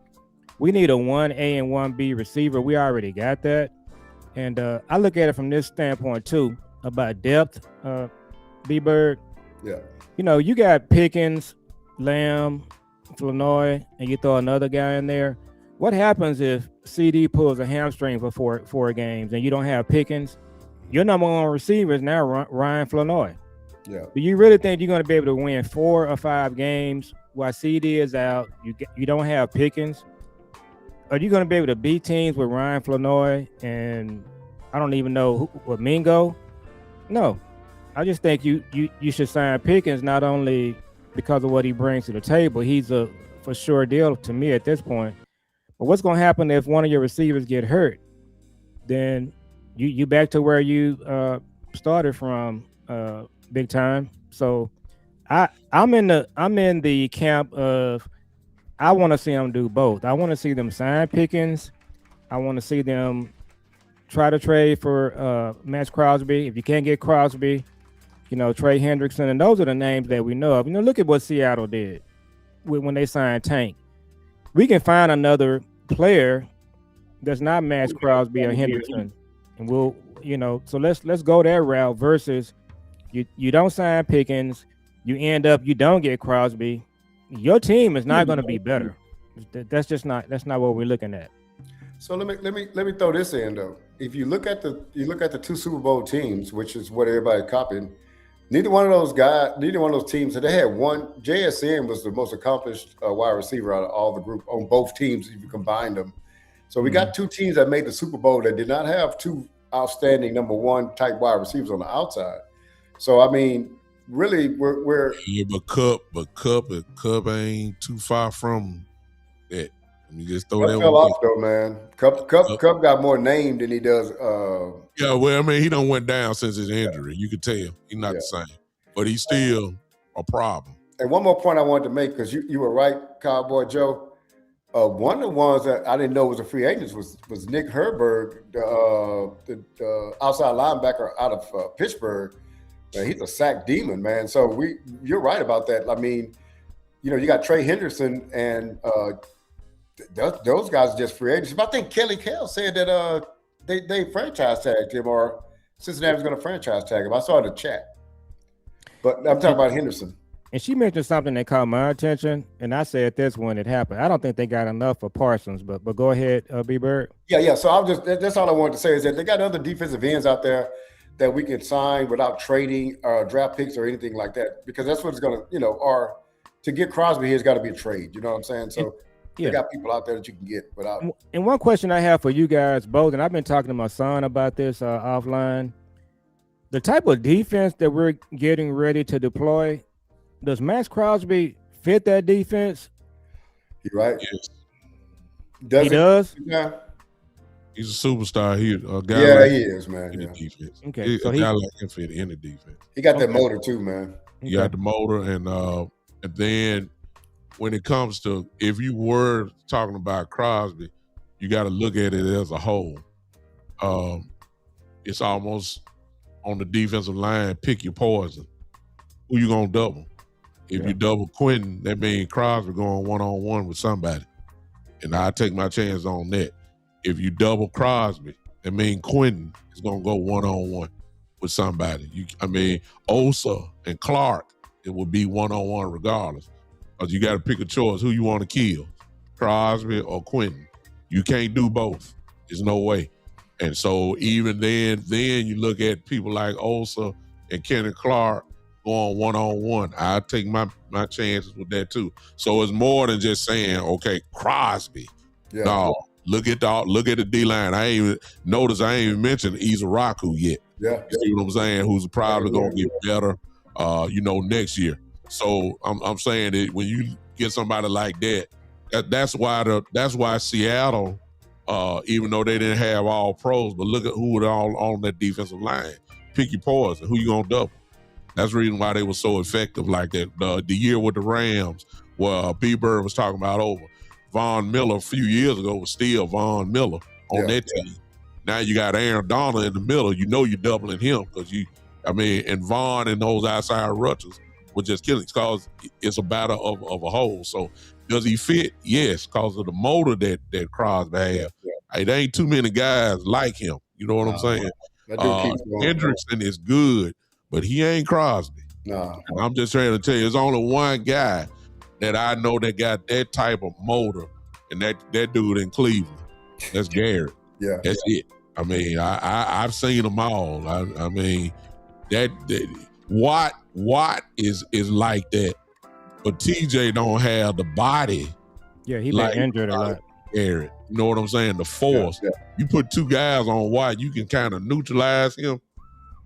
[SPEAKER 3] we need a 1A and 1B receiver. We already got that. And I look at it from this standpoint too, about depth, B-Bird.
[SPEAKER 2] Yeah.
[SPEAKER 3] You know, you got Pickens, Lamb, Flournoy, and you throw another guy in there. What happens if CD pulls a hamstring for four games and you don't have Pickens? Your number 1 receiver is now Ryan Flournoy.
[SPEAKER 2] Yeah.
[SPEAKER 3] Do you really think you're going to be able to win 4 or 5 games while CD is out? You don't have Pickens. Are you going to be able to beat teams with Ryan Flournoy and I don't even know what Mingo? No. I just think you should sign Pickens, not only because of what he brings to the table. He's a for sure deal to me at this point. But what's going to happen if one of your receivers get hurt? Then you back to where you started from, big time. So I'm in the camp of I want to see them do both. I want to see them sign Pickens. I want to see them try to trade for Max Crosby. If you can't get Crosby, Trey Hendrickson, and those are the names that we know of. Look at what Seattle did when they signed Tank. We can find another player that's not Max Crosby or Hendrickson, and we'll, so let's go that route versus you don't sign Pickens, you don't get Crosby. Your team is not going to be better. That's not what we're looking at.
[SPEAKER 2] So let me throw this in though. If you look at the two Super Bowl teams, which is what everybody copied, neither one of those teams, they had one. JSN was the most accomplished wide receiver out of all the group on both teams if you combine them. So we got two teams that made the Super Bowl that did not have two outstanding number one type wide receivers on the outside. So I mean, really, we're
[SPEAKER 1] but Cup ain't too far from that. Let me just throw that
[SPEAKER 2] fell
[SPEAKER 1] one.
[SPEAKER 2] Off though, man. Cup got more name than he does.
[SPEAKER 1] Yeah, well, I mean, he done went down since his injury. You could tell he's not the same, but he's still a problem.
[SPEAKER 2] And one more point I wanted to make, because you were right, Cowboy Joe. One of the ones that I didn't know was a free agent was Nick Herbert, the outside linebacker out of Pittsburgh. He's a sack demon, man. So you're right about that. I mean, you got Trey Henderson and those guys are just free agents. But I think Kelly Kell said that they franchise tagged him, or Cincinnati's going to franchise tag him. I saw it in the chat. But I'm talking about Henderson.
[SPEAKER 3] And she mentioned something that caught my attention, and I said this when it happened. I don't think they got enough for Parsons, but go ahead, B-Bird.
[SPEAKER 2] Yeah. So that's all I wanted to say is that they got other defensive ends out there that we can sign without trading draft picks or anything like that, because that's what it's going to, or to get Crosby, he's got to be a trade. You know what I'm saying? So you got people out there that you can get without.
[SPEAKER 3] And one question I have for you guys both, and I've been talking to my son about this offline, the type of defense that we're getting ready to deploy, does Max Crosby fit that defense?
[SPEAKER 2] You're right.
[SPEAKER 1] Yes.
[SPEAKER 3] He does?
[SPEAKER 2] Yeah.
[SPEAKER 1] He's a superstar. He
[SPEAKER 2] is, man.
[SPEAKER 1] In the defense.
[SPEAKER 3] Okay.
[SPEAKER 1] So he like him fit in the defense.
[SPEAKER 2] He got that motor too, man.
[SPEAKER 1] He got the motor, and then when it comes to, if you were talking about Crosby, you got to look at it as a whole. It's almost on the defensive line, pick your poison. Who you gonna double? If you double Quentin, that means Crosby going one-on-one with somebody, and I take my chance on that. If you double Crosby, that means Quentin is gonna go one-on-one with somebody. Osa and Clark, it will be one-on-one regardless. Because you got to pick a choice who you want to kill, Crosby or Quentin. You can't do both. There's no way. And so even then you look at people like Osa and Kenny Clark going one-on-one. I take my chances with that too. So it's more than just saying, okay, Crosby.
[SPEAKER 2] Yeah.
[SPEAKER 1] No, look at the D-line. I ain't even mentioned Izaraku yet.
[SPEAKER 2] Yeah.
[SPEAKER 1] You see what I'm saying? Who's probably going to get better, next year. So I'm saying that when you get somebody like that, that's why Seattle, even though they didn't have all pros, but look at who were all on that defensive line. Pick your poison. Who you gonna double? That's the reason why they were so effective like that. The year with the Rams, where B-Bird was talking about over. Von Miller a few years ago was still Von Miller on that team. Now you got Aaron Donald in the middle. You're doubling him because and Von and those outside rushers were just killing, because it's a battle of a whole. So does he fit? Yes, because of the motor that Crosby has. There ain't too many guys like him. You know what I'm saying? Hendrickson is good, but he ain't Crosby.
[SPEAKER 2] No.
[SPEAKER 1] And I'm just trying to tell you, there's only one guy that I know that got that type of motor, and that dude in Cleveland. That's Garrett.
[SPEAKER 2] Yeah.
[SPEAKER 1] That's it. I've seen them all. Watt is like that, but TJ don't have the body.
[SPEAKER 3] Yeah, he been injured a lot.
[SPEAKER 1] Garrett, you know what I'm saying? The force.
[SPEAKER 2] Yeah.
[SPEAKER 1] You put two guys on Watt, you can kind of neutralize him,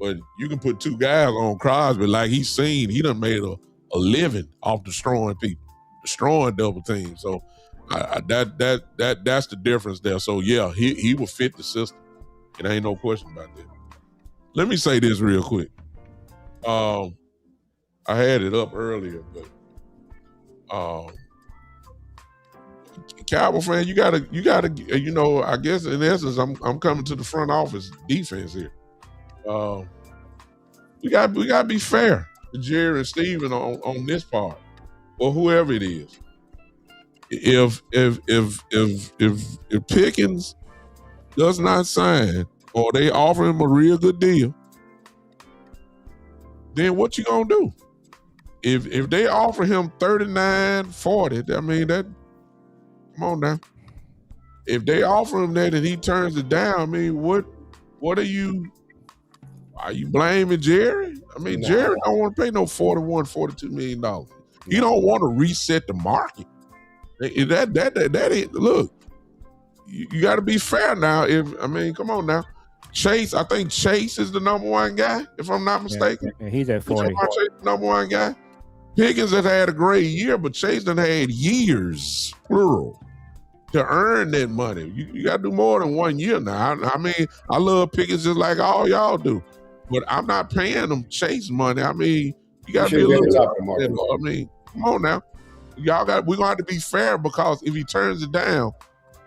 [SPEAKER 1] but you can put two guys on Crosby like he done made a living off destroying people, destroying double teams. So that's the difference there. So yeah, he will fit the system. It ain't no question about that. Let me say this real quick. I had it up earlier, but Cowboy fan, you gotta, I guess in essence, I'm coming to the front office defense here. We gotta be fair to Jerry and Steven on this part, or whoever it is. If Pickens does not sign, or they offer him a real good deal, then what you gonna do? If they offer him 39, 40, I mean that. Come on now. If they offer him that and he turns it down, I mean, what are you blaming Jerry? I mean, no. Jerry don't want to pay no $41, $42 million. He don't want to reset the market. That ain't, look, you got to be fair now. Come on now. Chase, I think Chase is the number one guy, if I'm not mistaken.
[SPEAKER 3] Yeah, he's at 40.
[SPEAKER 1] Chase is the number one guy. Pickens has had a great year, but Chase done had years, plural, to earn that money. You got to do more than 1 year now. I mean, I love Pickens just like all y'all do, but I'm not paying them Chase money. I mean, you got to be a little. I mean, come on now. We're gonna have to be fair, because if he turns it down,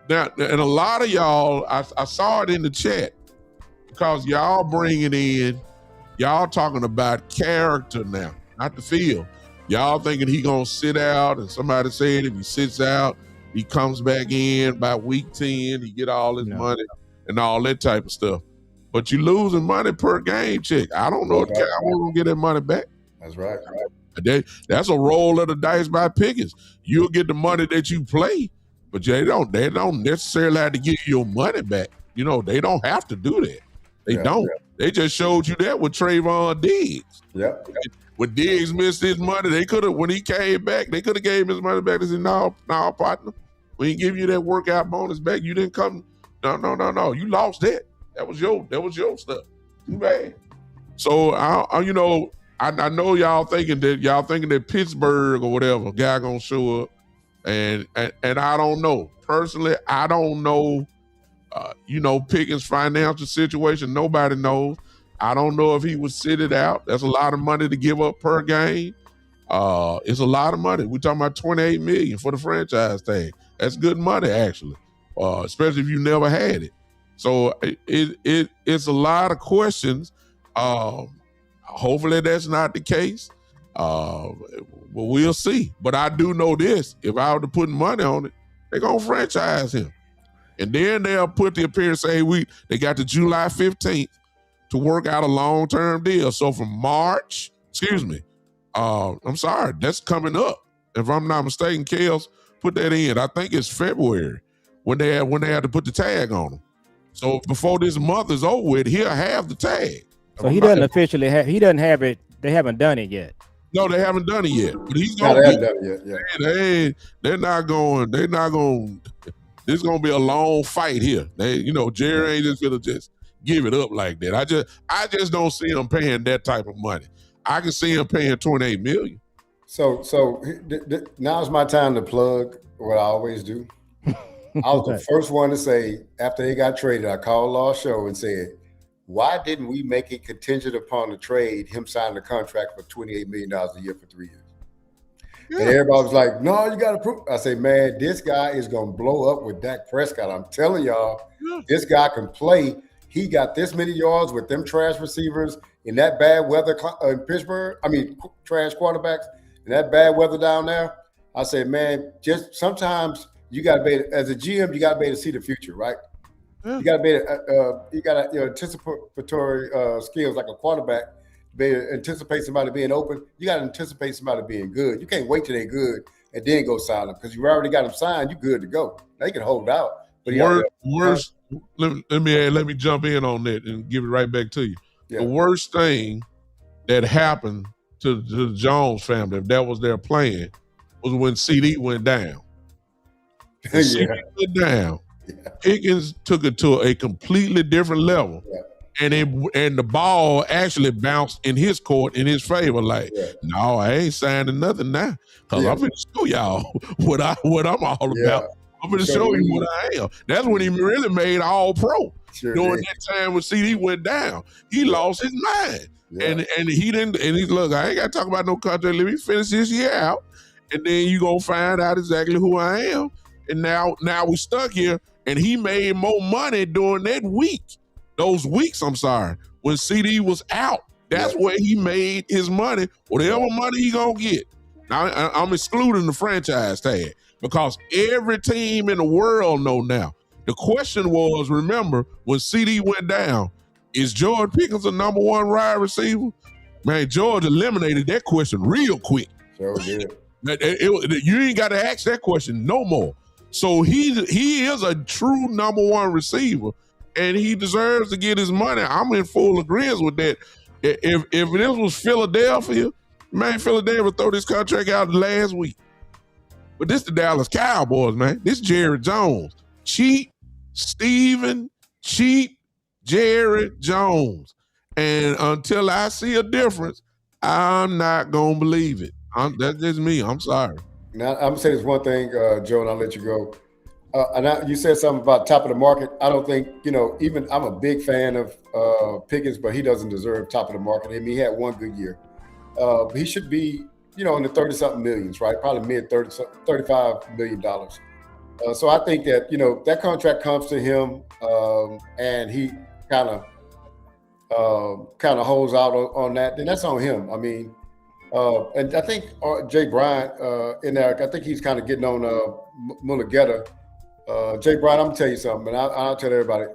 [SPEAKER 1] now, and a lot of y'all, I saw it in the chat, because y'all y'all talking about character now, not the field. Y'all thinking he gonna sit out, and somebody said if he sits out, he comes back in by week 10, he get all his money and all that type of stuff. But you losing money per game check. I don't know if Cowboys gonna get that money back.
[SPEAKER 2] That's right.
[SPEAKER 1] That's a roll of the dice by Pickens. You'll get the money that you play, but they don't necessarily have to give you your money back. They don't have to do that. They don't. Yeah. They just showed you that with Trayvon Diggs.
[SPEAKER 2] Yeah.
[SPEAKER 1] When Diggs missed his money, they could have, when he came back, they could have gave him his money back. They said, no, partner. We didn't give you that workout bonus back. You didn't come. No. You lost that. That was your stuff. Too bad. So I know y'all thinking that Pittsburgh or whatever guy gonna show up, and I don't know. Personally, I don't know. Pickens' financial situation, nobody knows. I don't know if he would sit it out. That's a lot of money to give up per game. It's a lot of money. We're talking about $28 million for the franchise tag. That's good money, actually, especially if you never had it. So it's a lot of questions. Hopefully that's not the case. But we'll see. But I do know this: if I were to put money on it, they're gonna franchise him, and then they'll put the appearance say they got to July 15th to work out a long-term deal. So from March, I'm sorry, that's coming up. If I'm not mistaken, Kels put that in. I think it's February when they had to put the tag on him. So before this month is over with, he'll have the tag.
[SPEAKER 3] So he doesn't officially have. He doesn't have it. They haven't done it yet.
[SPEAKER 1] No, they haven't done it yet. But he's gonna. They haven't done it yet. They're not going. This is gonna be a long fight here. Jerry ain't just gonna just give it up like that. I just don't see him paying that type of money. I can see him paying $28 million.
[SPEAKER 2] So now's my time to plug what I always do. I was the first one to say, after they got traded, I called Law's show and said, why didn't we make it contingent upon the trade, him signing a contract for $28 million a year for 3 years? Yeah. And everybody was like, no, you got to prove. I say, man, this guy is going to blow up with Dak Prescott. I'm telling y'all, This guy can play. He got this many yards with them trash receivers in that bad weather in Pittsburgh. Trash quarterbacks in that bad weather down there. I say, man, just sometimes you got to be, as a GM, you got to be able to see the future, right? Yeah. You got to be anticipatory skills like a quarterback. Be able to anticipate somebody being open. You got to anticipate somebody being good. You can't wait till they're good and then go sign them, because you already got them signed. You good to go. They can hold out. But
[SPEAKER 1] let me jump in on that and give it right back to you. Yeah. The worst thing that happened to the Jones family, if that was their plan, was when CD went down. CD went down. Yeah. Pickens took it to a completely different level. Yeah. And the ball actually bounced in his court in his favor. Like, no, I ain't signing nothing now, because I'm going to show y'all what I'm all about. I'm going to show you what I am. That's when he really made all pro. During that time when CD went down, he lost his mind. Yeah. And he didn't. And he's look, I ain't got to talk about no contract. Let me finish this year out, and then you gonna find out exactly who I am. And now we stuck here, and he made more money during those weeks, when CD was out. That's where he made his money, whatever money he gonna get. Now, I'm excluding the franchise tag because every team in the world know now. The question was, remember, when CD went down, is George Pickens the number one wide receiver? Man, George eliminated that question real quick.
[SPEAKER 2] So yeah.
[SPEAKER 1] You ain't got to ask that question no more. So he is a true number one receiver, and he deserves to get his money. I'm in full agreement with that. If this was Philadelphia, man, Philadelphia throw this contract out last week. But this the Dallas Cowboys, man. This Jerry Jones. Cheap Jerry Jones. And until I see a difference, I'm not going to believe it. That's just me. I'm sorry.
[SPEAKER 2] Now, I'm going to say this one thing, Joe, and I'll let you go. You said something about top of the market. I don't think, even I'm a big fan of Pickens, but he doesn't deserve top of the market. I mean, he had one good year. He should be, in the 30-something millions, right? Probably $35 million. So I think that, that contract comes to him and he kind of holds out on that. Then that's on him. I mean, and I think Jay Bryant in there, I think he's kind of getting on Mulligetta. Jay Bryant, I'm gonna tell you something, and I'll tell everybody.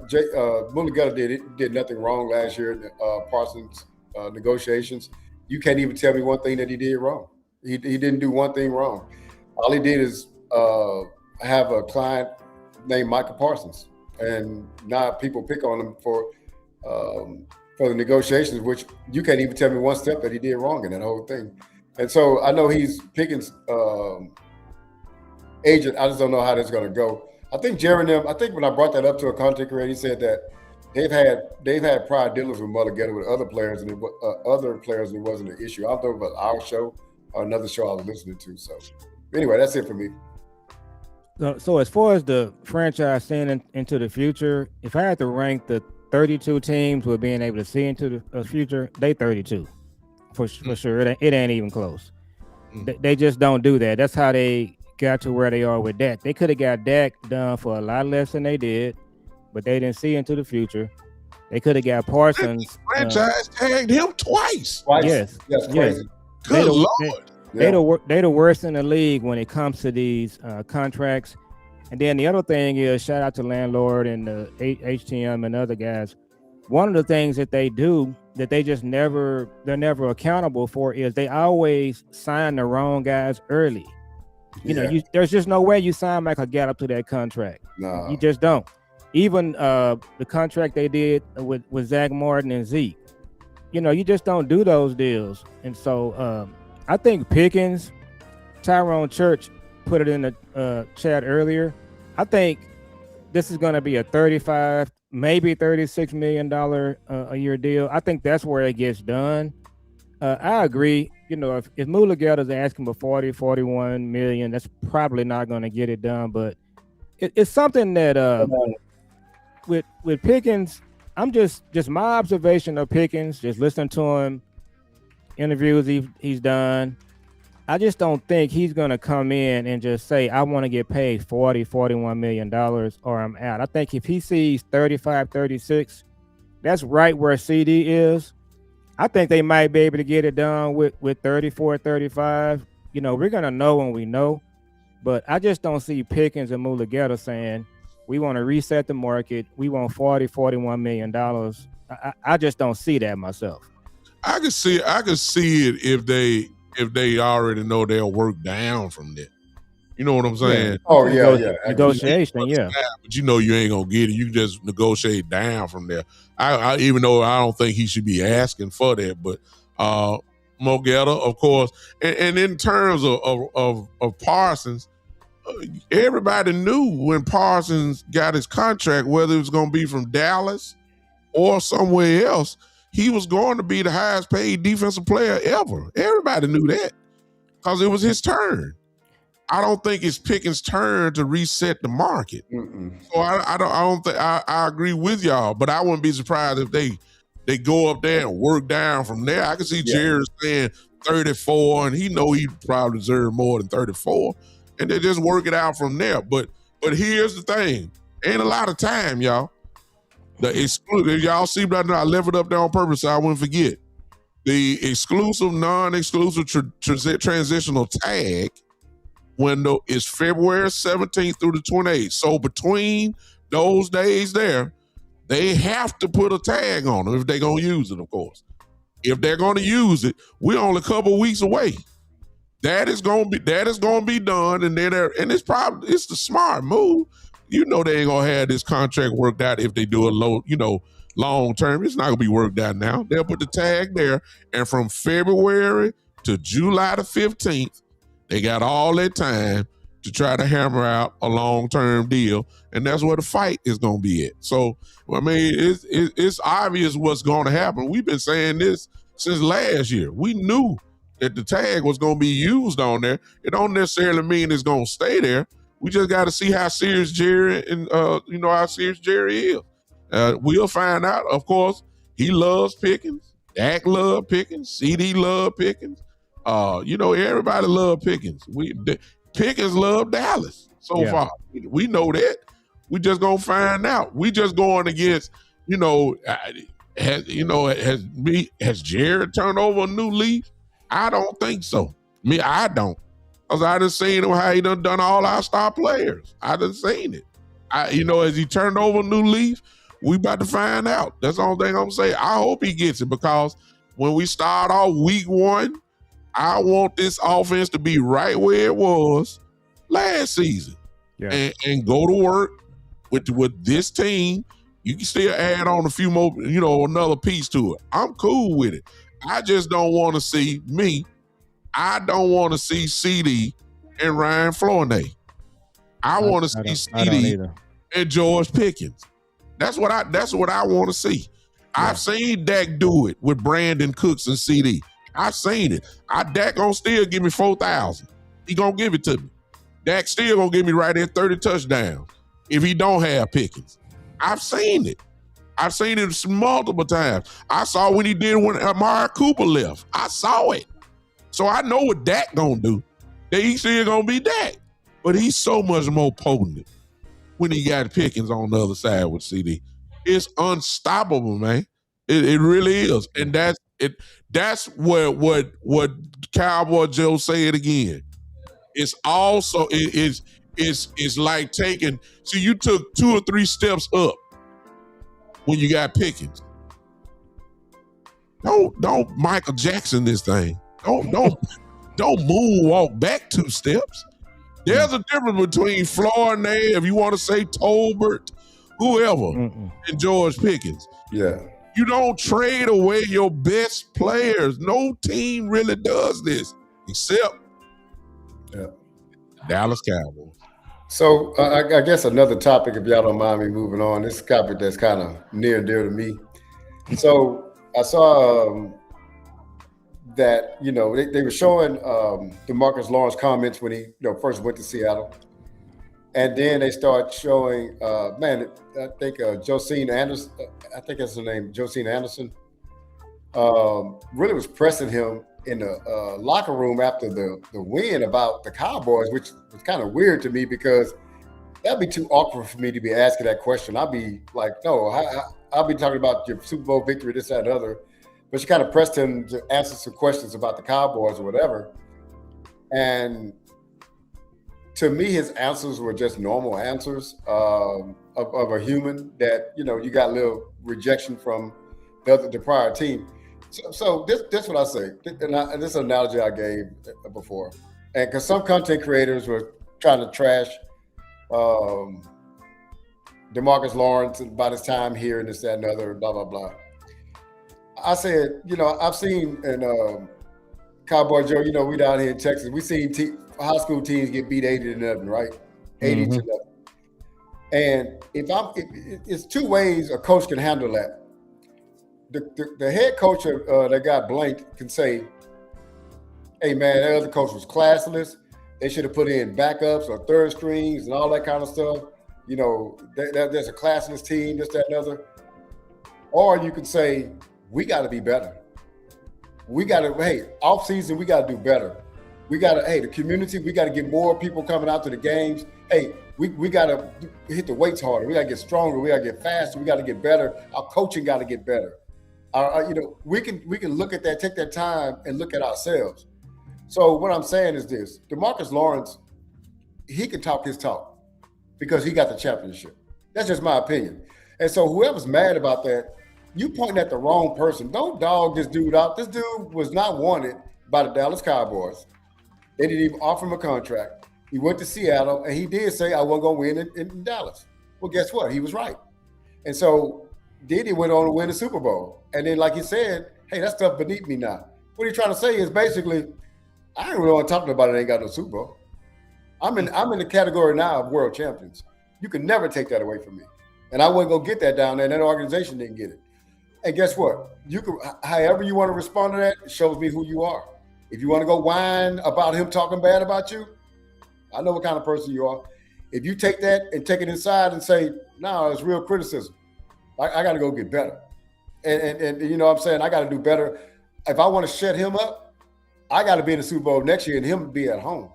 [SPEAKER 2] Mulligetta did nothing wrong last year in Parsons negotiations. You can't even tell me one thing that he did wrong. He didn't do one thing wrong. All he did is have a client named Michael Parsons, and now people pick on him for the negotiations, which you can't even tell me one step that he did wrong in that whole thing. And so I know he's Pickens' agent. I just don't know how that's going to go. I think Jerry and them, when I brought that up to a content creator, he said that they've had prior dealings with Mulligetta with other players, and it wasn't an issue. I don't know about our show or another show I was listening to. So anyway, that's it for me.
[SPEAKER 3] So as far as the franchise seeing into the future, if I had to rank the 32 teams with being able to see into the future, they 32 for sure. It ain't even close. They just don't do that. That's how they got to where they are with Dak. They could have got Dak done for a lot less than they did, but they didn't see into the future. They could have got Parsons.
[SPEAKER 1] Franchise tagged him twice.
[SPEAKER 3] Yes.
[SPEAKER 2] That's crazy.
[SPEAKER 1] Good Lord.
[SPEAKER 3] They the worst in the league when it comes to these contracts. And then the other thing is, shout out to Landlord and the HTM and other guys. One of the things that they do that they're never accountable for is they always sign the wrong guys early. There's just no way you sign Michael Gallup to that contract.
[SPEAKER 2] No.
[SPEAKER 3] You just don't. Even the contract they did with Zach Martin and Zeke, you just don't do those deals. And so I think Pickens, Tyrone Church put it in the chat earlier. I think this is going to be a $35, maybe $36 million a year deal. I think that's where it gets done. I agree. If Mulligetta is asking for 40, 41 million, that's probably not going to get it done. But it's something that with Pickens, I'm just my observation of Pickens, just listening to him, interviews he's done. I just don't think he's going to come in and just say, I want to get paid $40, $41 million or I'm out. I think if he sees 35, 36, that's right where CD is. I think they might be able to get it done with 34, 35. We're going to know when we know. But I just don't see Pickens and Mulligetta saying, we want to reset the market. We want $40, $41 million. I just don't see that myself.
[SPEAKER 1] I could see it if they already know they'll work down from that. You know what I'm saying?
[SPEAKER 2] Yeah. Oh, yeah.
[SPEAKER 3] Negotiation, yeah.
[SPEAKER 1] But you ain't going to get it. You can just negotiate down from there. I even though I don't think he should be asking for that, but Mulligetta, of course. And in terms of Parsons, everybody knew when Parsons got his contract, whether it was going to be from Dallas or somewhere else, he was going to be the highest paid defensive player ever. Everybody knew that because it was his turn. I don't think it's Pickens' turn to reset the market. So I don't think I agree with y'all, but I wouldn't be surprised if they go up there and work down from there. I can see Jerry saying 34, and he know he probably deserve more than 34, and they just work it out from there. But But here's the thing. Ain't a lot of time, y'all. The exclusive, y'all see right now, I left it up there on purpose so I wouldn't forget. The exclusive, non-exclusive transitional tag window is February 17th through the 28th. So between those days there, they have to put a tag on them if they're going to use it, of course. If they're going to use it, we're only a couple of weeks away. That is going to be done, and it's the smart move. You know they ain't gonna have this contract worked out if they do a long term. It's not gonna be worked out now. They'll put the tag there, and from February to July the 15th, they got all that time to try to hammer out a long term deal, and that's where the fight is gonna be at. So, I mean, it's obvious what's going to happen. We've been saying this since last year. We knew that the tag was gonna be used on there. It don't necessarily mean it's gonna stay there. We just got to see how serious Jerry and how serious Jerry is. We'll find out. Of course, he loves Pickens. Dak love Pickens. CD love Pickens. Everybody love Pickens. Pickens love Dallas so far. We know that. We just gonna find out. We just going against. Has Jerry turned over a new leaf? I don't think so. I don't. Because I done seen him how he done all our star players. I done seen it. As he turned over a new leaf, we about to find out. That's the only thing I'm gonna say. I hope he gets it, because when we start off week 1, I want this offense to be right where it was last season. Yeah. And go to work with this team. You can still add on a few more, another piece to it. I'm cool with it. I just don't want to see CD and Ryan Flournoy. I want to see CD and George Pickens. That's what I want to see. Yeah. I've seen Dak do it with Brandon Cooks and CD. I've seen it. Dak gonna still give me 4,000. He gonna give it to me. Dak still gonna give me right at 30 touchdowns if he don't have Pickens. I've seen it. I've seen it multiple times. I saw when he did when Amari Cooper left. I saw it. So I know what Dak gonna do. He's still gonna be Dak, but he's so much more potent when he got Pickens on the other side with CD. It's unstoppable, man. It really is, and that's it. That's what Cowboy Joe said again. It's also it's like taking. See, you took 2 or 3 steps up when you got Pickens. Don't Michael Jackson this thing. Don't moonwalk back 2 steps. There's a difference between Flournoy, if you want to say Tolbert, whoever, and George Pickens.
[SPEAKER 2] Yeah.
[SPEAKER 1] You don't trade away your best players. No team really does this, except Dallas Cowboys.
[SPEAKER 2] So I guess another topic, if y'all don't mind me moving on, this topic that's kind of near and dear to me. So I saw that, they were showing Demarcus Lawrence comments when he first went to Seattle. And then they start showing, I think Josine Anderson, I think that's her name, Josine Anderson, really was pressing him in the locker room after the win about the Cowboys, which was kind of weird to me because that'd be too awkward for me to be asking that question. I'd be like, no, I'll be talking about your Super Bowl victory, this, that, and other. But she kind of pressed him to answer some questions about the Cowboys or whatever. And to me, his answers were just normal answers of a human that, you got a little rejection from the prior team. So this what I say, and this is an analogy I gave before. And because some content creators were trying to trash Demarcus Lawrence by his time here and this, that, and the other, blah, blah, blah. I said, I've seen in Cowboy Joe, we down here in Texas, we seen high school teams get beat 80-0, right? 80-0. And it's 2 ways a coach can handle that. The head coach that got blanked can say, hey, man, that other coach was classless. They should have put in backups or third strings and all that kind of stuff. There's a classless team, this, that, and other. Or you can say, we got to be better. Off season, we got to do better. We got to, hey, the community, we got to get more people coming out to the games. Hey, we got to hit the weights harder. We got to get stronger. We got to get faster. We got to get better. Our coaching got to get better. We can look at that, take that time and look at ourselves. So what I'm saying is this: Demarcus Lawrence, he can talk his talk because he got the championship. That's just my opinion. And so whoever's mad about that, you pointing at the wrong person. Don't dog this dude out. This dude was not wanted by the Dallas Cowboys. They didn't even offer him a contract. He went to Seattle, and he did say, I wasn't going to win in Dallas. Well, guess what? He was right. And so then he went on to win the Super Bowl. And then, like he said, hey, that stuff beneath me now. What he's trying to say is basically, I ain't really want to talk about it. Ain't got no Super Bowl. I'm in the category now of world champions. You can never take that away from me. And I wasn't going to get that down there, and that organization didn't get it. And guess what? You can, however you want to respond to that, it shows me who you are. If you want to go whine about him talking bad about you, I know what kind of person you are. If you take that and take it inside and say, no, it's real criticism. I got to go get better. And you know what I'm saying? I got to do better. If I want to shut him up, I got to be in the Super Bowl next year and him be at home.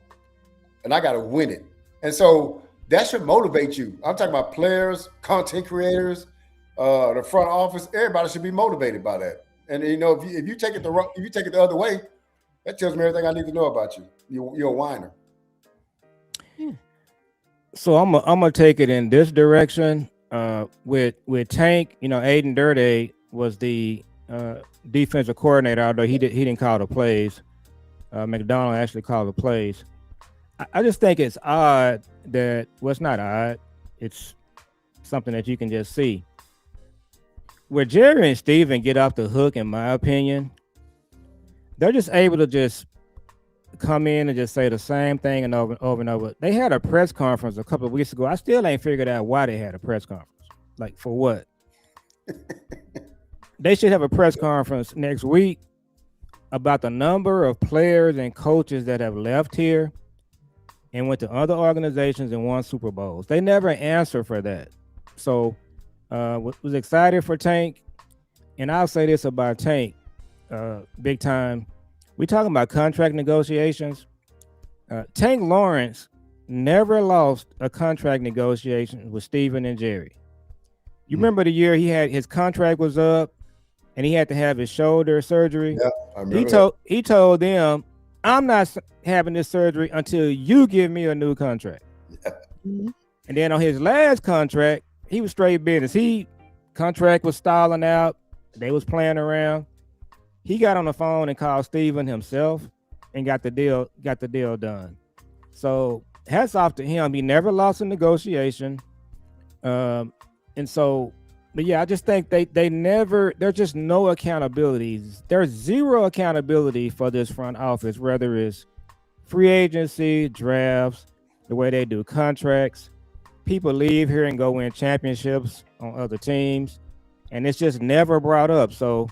[SPEAKER 2] And I got to win it. And so that should motivate you. I'm talking about players, content creators, the front office. Everybody should be motivated by that. And you know, if you take it the other way, that tells me everything I need to know about you. You're a whiner.
[SPEAKER 3] So I'm gonna take it in this direction. With Tank, you know, Aiden Durde was the defensive coordinator, although he didn't call the plays. McDonald actually called the plays. I just think it's odd that, well, it's not odd. It's something that you can just see. Where Jerry and Steven get off the hook, in my opinion, they're just able to just come in and just say the same thing and over and over. They had a press conference a couple of weeks ago. I still ain't figured out why they had a press conference. Like, for what? They should have a press conference next week about the number of players and coaches that have left here and went to other organizations and won Super Bowls. They never answer for that. So was excited for Tank. And I'll say this about Tank, big time. We talking about contract negotiations. Tank Lawrence never lost a contract negotiation with Steven and Jerry. You remember the year his contract was up and he had to have his shoulder surgery?
[SPEAKER 2] Yeah, I remember
[SPEAKER 3] he told them, I'm not having this surgery until you give me a new contract.
[SPEAKER 2] Yeah.
[SPEAKER 3] And then on his last contract, he was straight business. Contract was stalling out. They was playing around. He got on the phone and called Steven himself and got the deal done. So hats off to him. He never lost a negotiation. And so, but yeah, I just think there's just no accountability. There's zero accountability for this front office, whether it's free agency, drafts, the way they do contracts. People leave here and go win championships on other teams, and it's just never brought up. So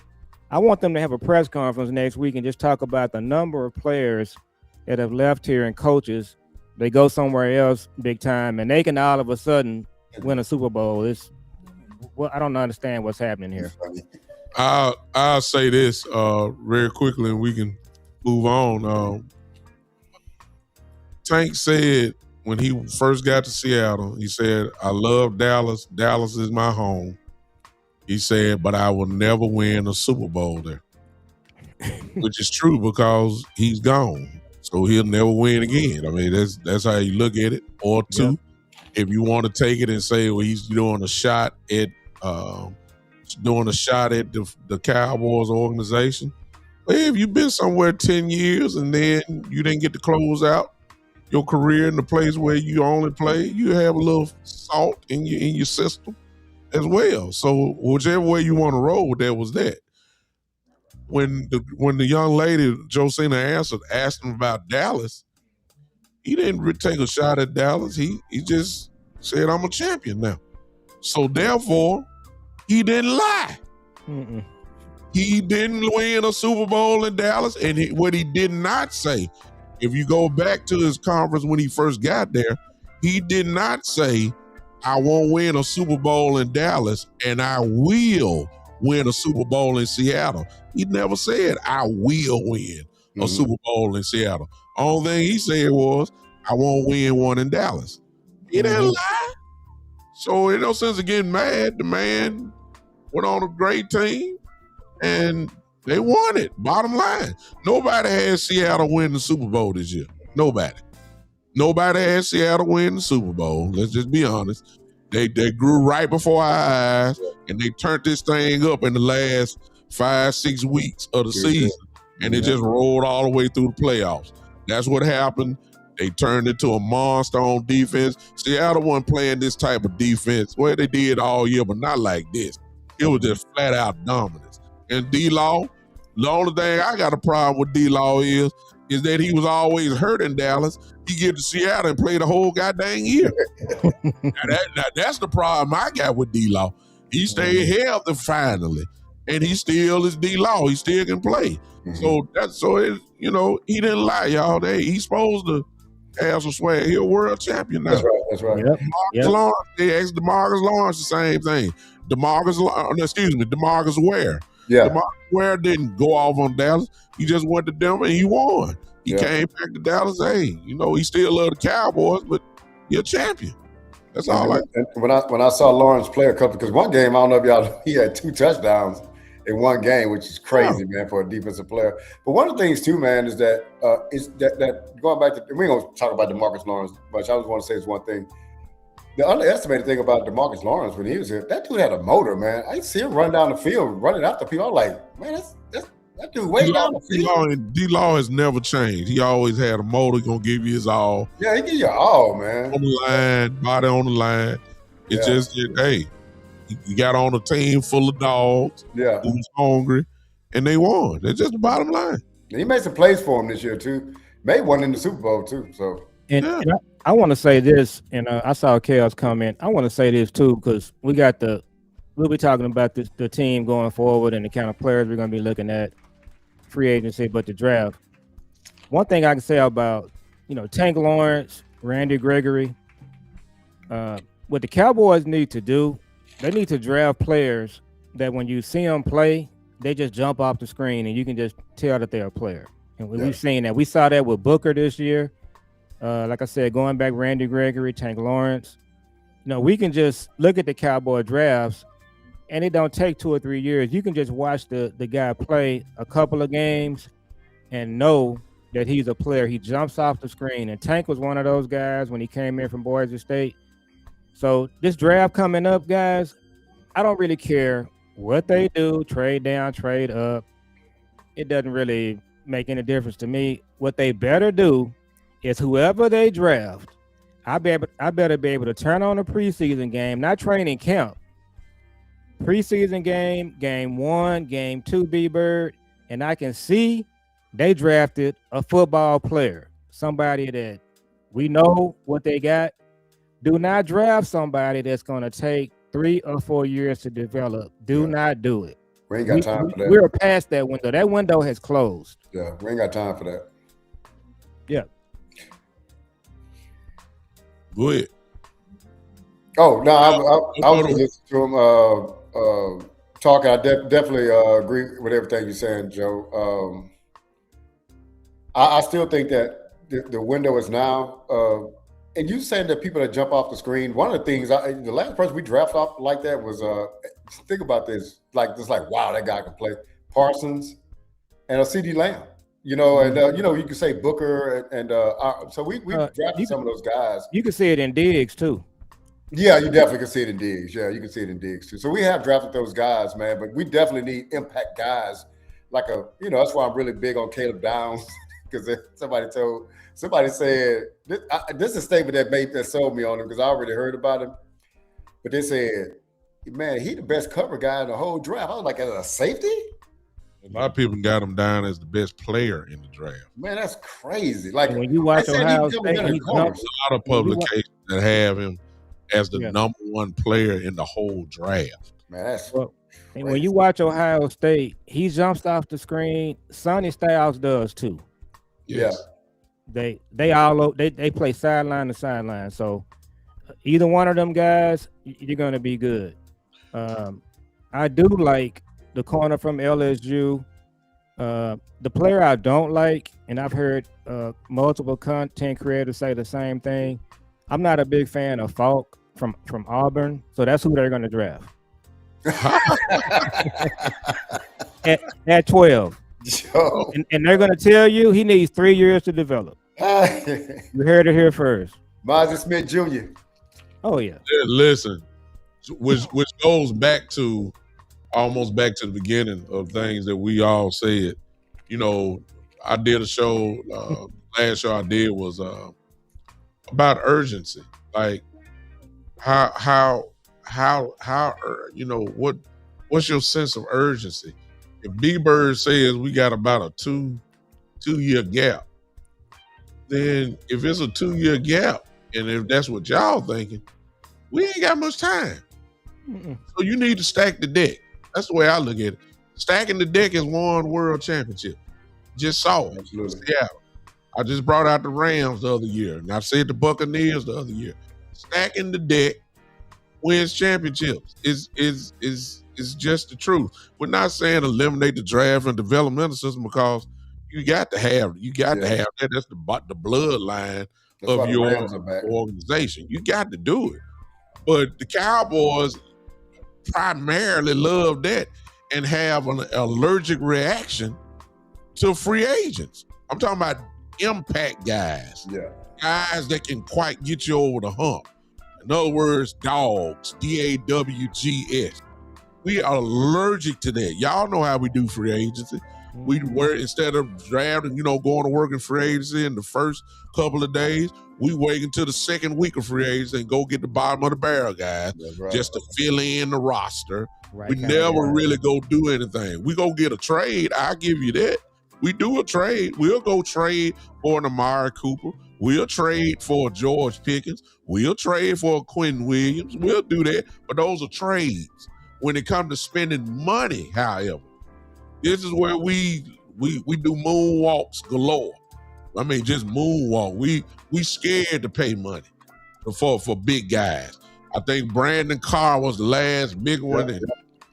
[SPEAKER 3] I want them to have a press conference next week and just talk about the number of players that have left here and coaches. They go somewhere else big time, and they can all of a sudden win a Super Bowl. I don't understand what's happening here.
[SPEAKER 1] I'll say this very quickly, and we can move on. Tank said when he first got to Seattle, he said, I love Dallas. Dallas is my home. He said, but I will never win a Super Bowl there, which is true because he's gone. So he'll never win again. I mean, that's how you look at it. Or two, if you want to take it and say, well, he's doing a shot at the Cowboys organization. Well, if you've been somewhere 10 years and then you didn't get to close out your career in the place where you only play, you have a little salt in your system as well. So whichever way you want to roll with that was that. When the young lady, Josina asked him about Dallas, he didn't take a shot at Dallas. He just said, I'm a champion now. So therefore, he didn't lie.
[SPEAKER 3] Mm-mm.
[SPEAKER 1] He didn't win a Super Bowl in Dallas. And what he did not say, if you go back to his conference when he first got there, he did not say, I won't win a Super Bowl in Dallas and I will win a Super Bowl in Seattle. He never said, I will win a Super Bowl in Seattle. Only thing he said was, I won't win one in Dallas. He didn't lie. So in no sense of getting mad, the man went on a great team and they won it. Bottom line. Nobody had Seattle win the Super Bowl this year. Nobody. Nobody had Seattle win the Super Bowl. Let's just be honest. They grew right before our eyes, and they turned this thing up in the last 5-6 weeks of the season, and it just rolled all the way through the playoffs. That's what happened. They turned into a monster on defense. Seattle wasn't playing this type of defense. Well, they did all year, but not like this. It was just flat out dominance. And D-Law, the only thing I got a problem with D-Law is that he was always hurt in Dallas. He get to Seattle and play the whole goddamn year. now that's the problem I got with D-Law. He stayed healthy finally, and he still is D-Law. He still can play. So he didn't lie, y'all. He's supposed to have some swag. He's a world champion now.
[SPEAKER 2] That's right.
[SPEAKER 1] Demarcus Lawrence, they asked Demarcus Lawrence the same thing. Demarcus Ware.
[SPEAKER 2] Yeah.
[SPEAKER 1] Demarcus Ware didn't go off on Dallas. He just went to Denver and he won. He came back to Dallas. Hey, he still love the Cowboys, but you're a champion. That's all.
[SPEAKER 2] When I saw Lawrence play because one game, I don't know if y'all, he had 2 touchdowns in one game, which is crazy, man, for a defensive player. But one of the things too, man, is that going back to, we ain't gonna talk about Demarcus Lawrence much. I just want to say this one thing. The underestimated thing about Demarcus Lawrence when he was here, that dude had a motor, man. I see him run down the field, running after people. I'm like, man, that dude way down the field.
[SPEAKER 1] D-Law has never changed. He always had a motor, gonna give you his all.
[SPEAKER 2] Yeah, he give you all, man.
[SPEAKER 1] On the line, body on the line. It's just that, hey, he got on a team full of dogs.
[SPEAKER 2] Yeah.
[SPEAKER 1] Who was hungry, and they won. That's just the bottom line.
[SPEAKER 2] And he made some plays for him this year too. Made one in the Super Bowl too. So.
[SPEAKER 3] And I want to say this, and I saw Chaos comment. I want to say this too, because we'll be talking about the team going forward and the kind of players we're going to be looking at, free agency, but the draft. One thing I can say about, Tank Lawrence, Randy Gregory, what the Cowboys need to do, they need to draft players that when you see them play, they just jump off the screen and you can just tell that they're a player. And we've seen that. We saw that with Booker this year. Like I said, going back, Randy Gregory, Tank Lawrence. We can just look at the Cowboy drafts, and it don't take 2 or 3 years. You can just watch the guy play a couple of games and know that he's a player. He jumps off the screen, and Tank was one of those guys when he came in from Boise State. So this draft coming up, guys, I don't really care what they do, trade down, trade up. It doesn't really make any difference to me. What they better do is whoever they draft, I better be able to turn on a preseason game, not training camp. Preseason game 1, game 2, B-Bird, and I can see they drafted a football player, somebody that we know what they got. Do not draft somebody that's going to take 3 or 4 years to develop. Do not do it.
[SPEAKER 2] We ain't got time for that.
[SPEAKER 3] We're past that window. That window has closed.
[SPEAKER 2] Yeah, we ain't got time for that.
[SPEAKER 3] Yeah.
[SPEAKER 1] Go ahead.
[SPEAKER 2] Oh, no, I was listening to him talking. I definitely agree with everything you're saying, Joe. I still think that the window is now. And you saying that people that jump off the screen, one of the things, the last person we drafted off like that was, think about this, wow, that guy can play. Parsons and a CD Lamb. You can say Booker and so we drafted some of those guys.
[SPEAKER 3] You can see it in Diggs too.
[SPEAKER 2] Yeah, you definitely can see it in Diggs. Yeah, you can see it in Diggs too. So we have drafted those guys, man, but we definitely need impact guys. That's why I'm really big on Caleb Downs because somebody said this is a statement that sold me on him because I already heard about him. But they said, man, he the best cover guy in the whole draft. I was like, as a safety?
[SPEAKER 1] A lot of people got him down as the best player in the draft.
[SPEAKER 2] Man, that's crazy. Like
[SPEAKER 3] when you watch Ohio State,
[SPEAKER 1] there's a lot of publications that have him as the number 1 player in the whole draft.
[SPEAKER 2] Man, that's
[SPEAKER 3] and when you watch Ohio State, he jumps off the screen. Sonny Styles does too.
[SPEAKER 1] Yes.
[SPEAKER 3] Yeah. They play sideline to sideline. So either one of them guys, you're gonna be good. I do like the corner from LSU, The player I don't like, and I've heard multiple content creators say the same thing. I'm not a big fan of Falk from Auburn, so that's who they're going to draft at 12. And they're going to tell you he needs 3 years to develop. You heard it here first.
[SPEAKER 2] Moses Smith Jr.
[SPEAKER 3] Oh yeah.
[SPEAKER 1] Listen, which goes back to almost back to the beginning of things that we all said. You know, I did a show. Last show I did was about urgency. Like how you know what's your sense of urgency? If Big Bird says we got about a two-year gap, then if it's a 2-year gap, and if that's what y'all thinking, we ain't got much time. So you need to stack the deck. That's the way I look at it. Stacking the deck is one world championship. Just saw it. Seattle. I just brought out the Rams the other year, and I said the Buccaneers the other year. Stacking the deck wins championships. Is just the truth. We're not saying eliminate the draft and developmental system because you got to have that. That's the bloodline of your organization. You got to do it. But the Cowboys primarily love that and have an allergic reaction to free agents. I'm talking about impact guys.
[SPEAKER 2] Yeah.
[SPEAKER 1] Guys that can quite get you over the hump. In other words, dogs, DAWGS. We are allergic to that. Y'all know how we do free agency. We were, instead of drafting, going to work in free agency in the first couple of days, we wait until the second week of free agency and go get the bottom of the barrel guys just to fill in the roster. Right, we never really go do anything. We go get a trade. I give you that. We do a trade. We'll go trade for an Amari Cooper. We'll trade for George Pickens. We'll trade for a Quentin Williams. We'll do that. But those are trades. When it comes to spending money, however, this is where we do moonwalks galore. I mean, just moonwalk. We scared to pay money for big guys. I think Brandon Carr was the last big one, and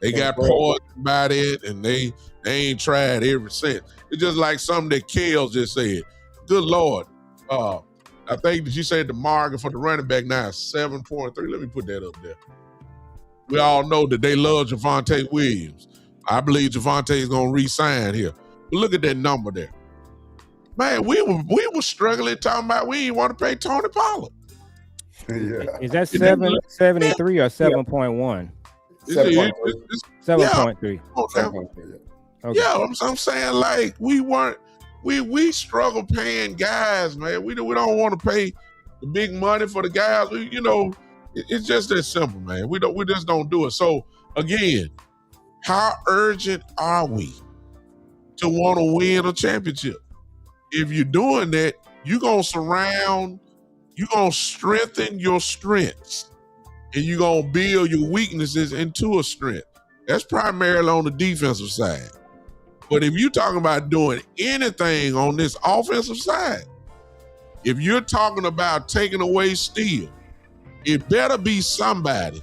[SPEAKER 1] they got poisoned by that, and they ain't tried ever since. It's just like something that Kale just said. Good Lord. I think that you said the market for the running back now is 7.3. Let me put that up there. We all know that they love Javonte Williams. I believe Javonte is going to re-sign here. But look at that number there. Man, we were struggling talking about we didn't want to pay Tony Pollard.
[SPEAKER 3] Yeah. Is that 7.73 or 7.1? 7.3.
[SPEAKER 2] Okay.
[SPEAKER 1] Yeah, I'm saying like we struggle paying guys, man. We don't want to pay the big money for the guys. It's just that simple, man. We just don't do it. So again, how urgent are we to want to win a championship? If you're doing that, you're going to strengthen your strengths, and you're going to build your weaknesses into a strength. That's primarily on the defensive side. But if you're talking about doing anything on this offensive side, if you're talking about taking away Steele, it better be somebody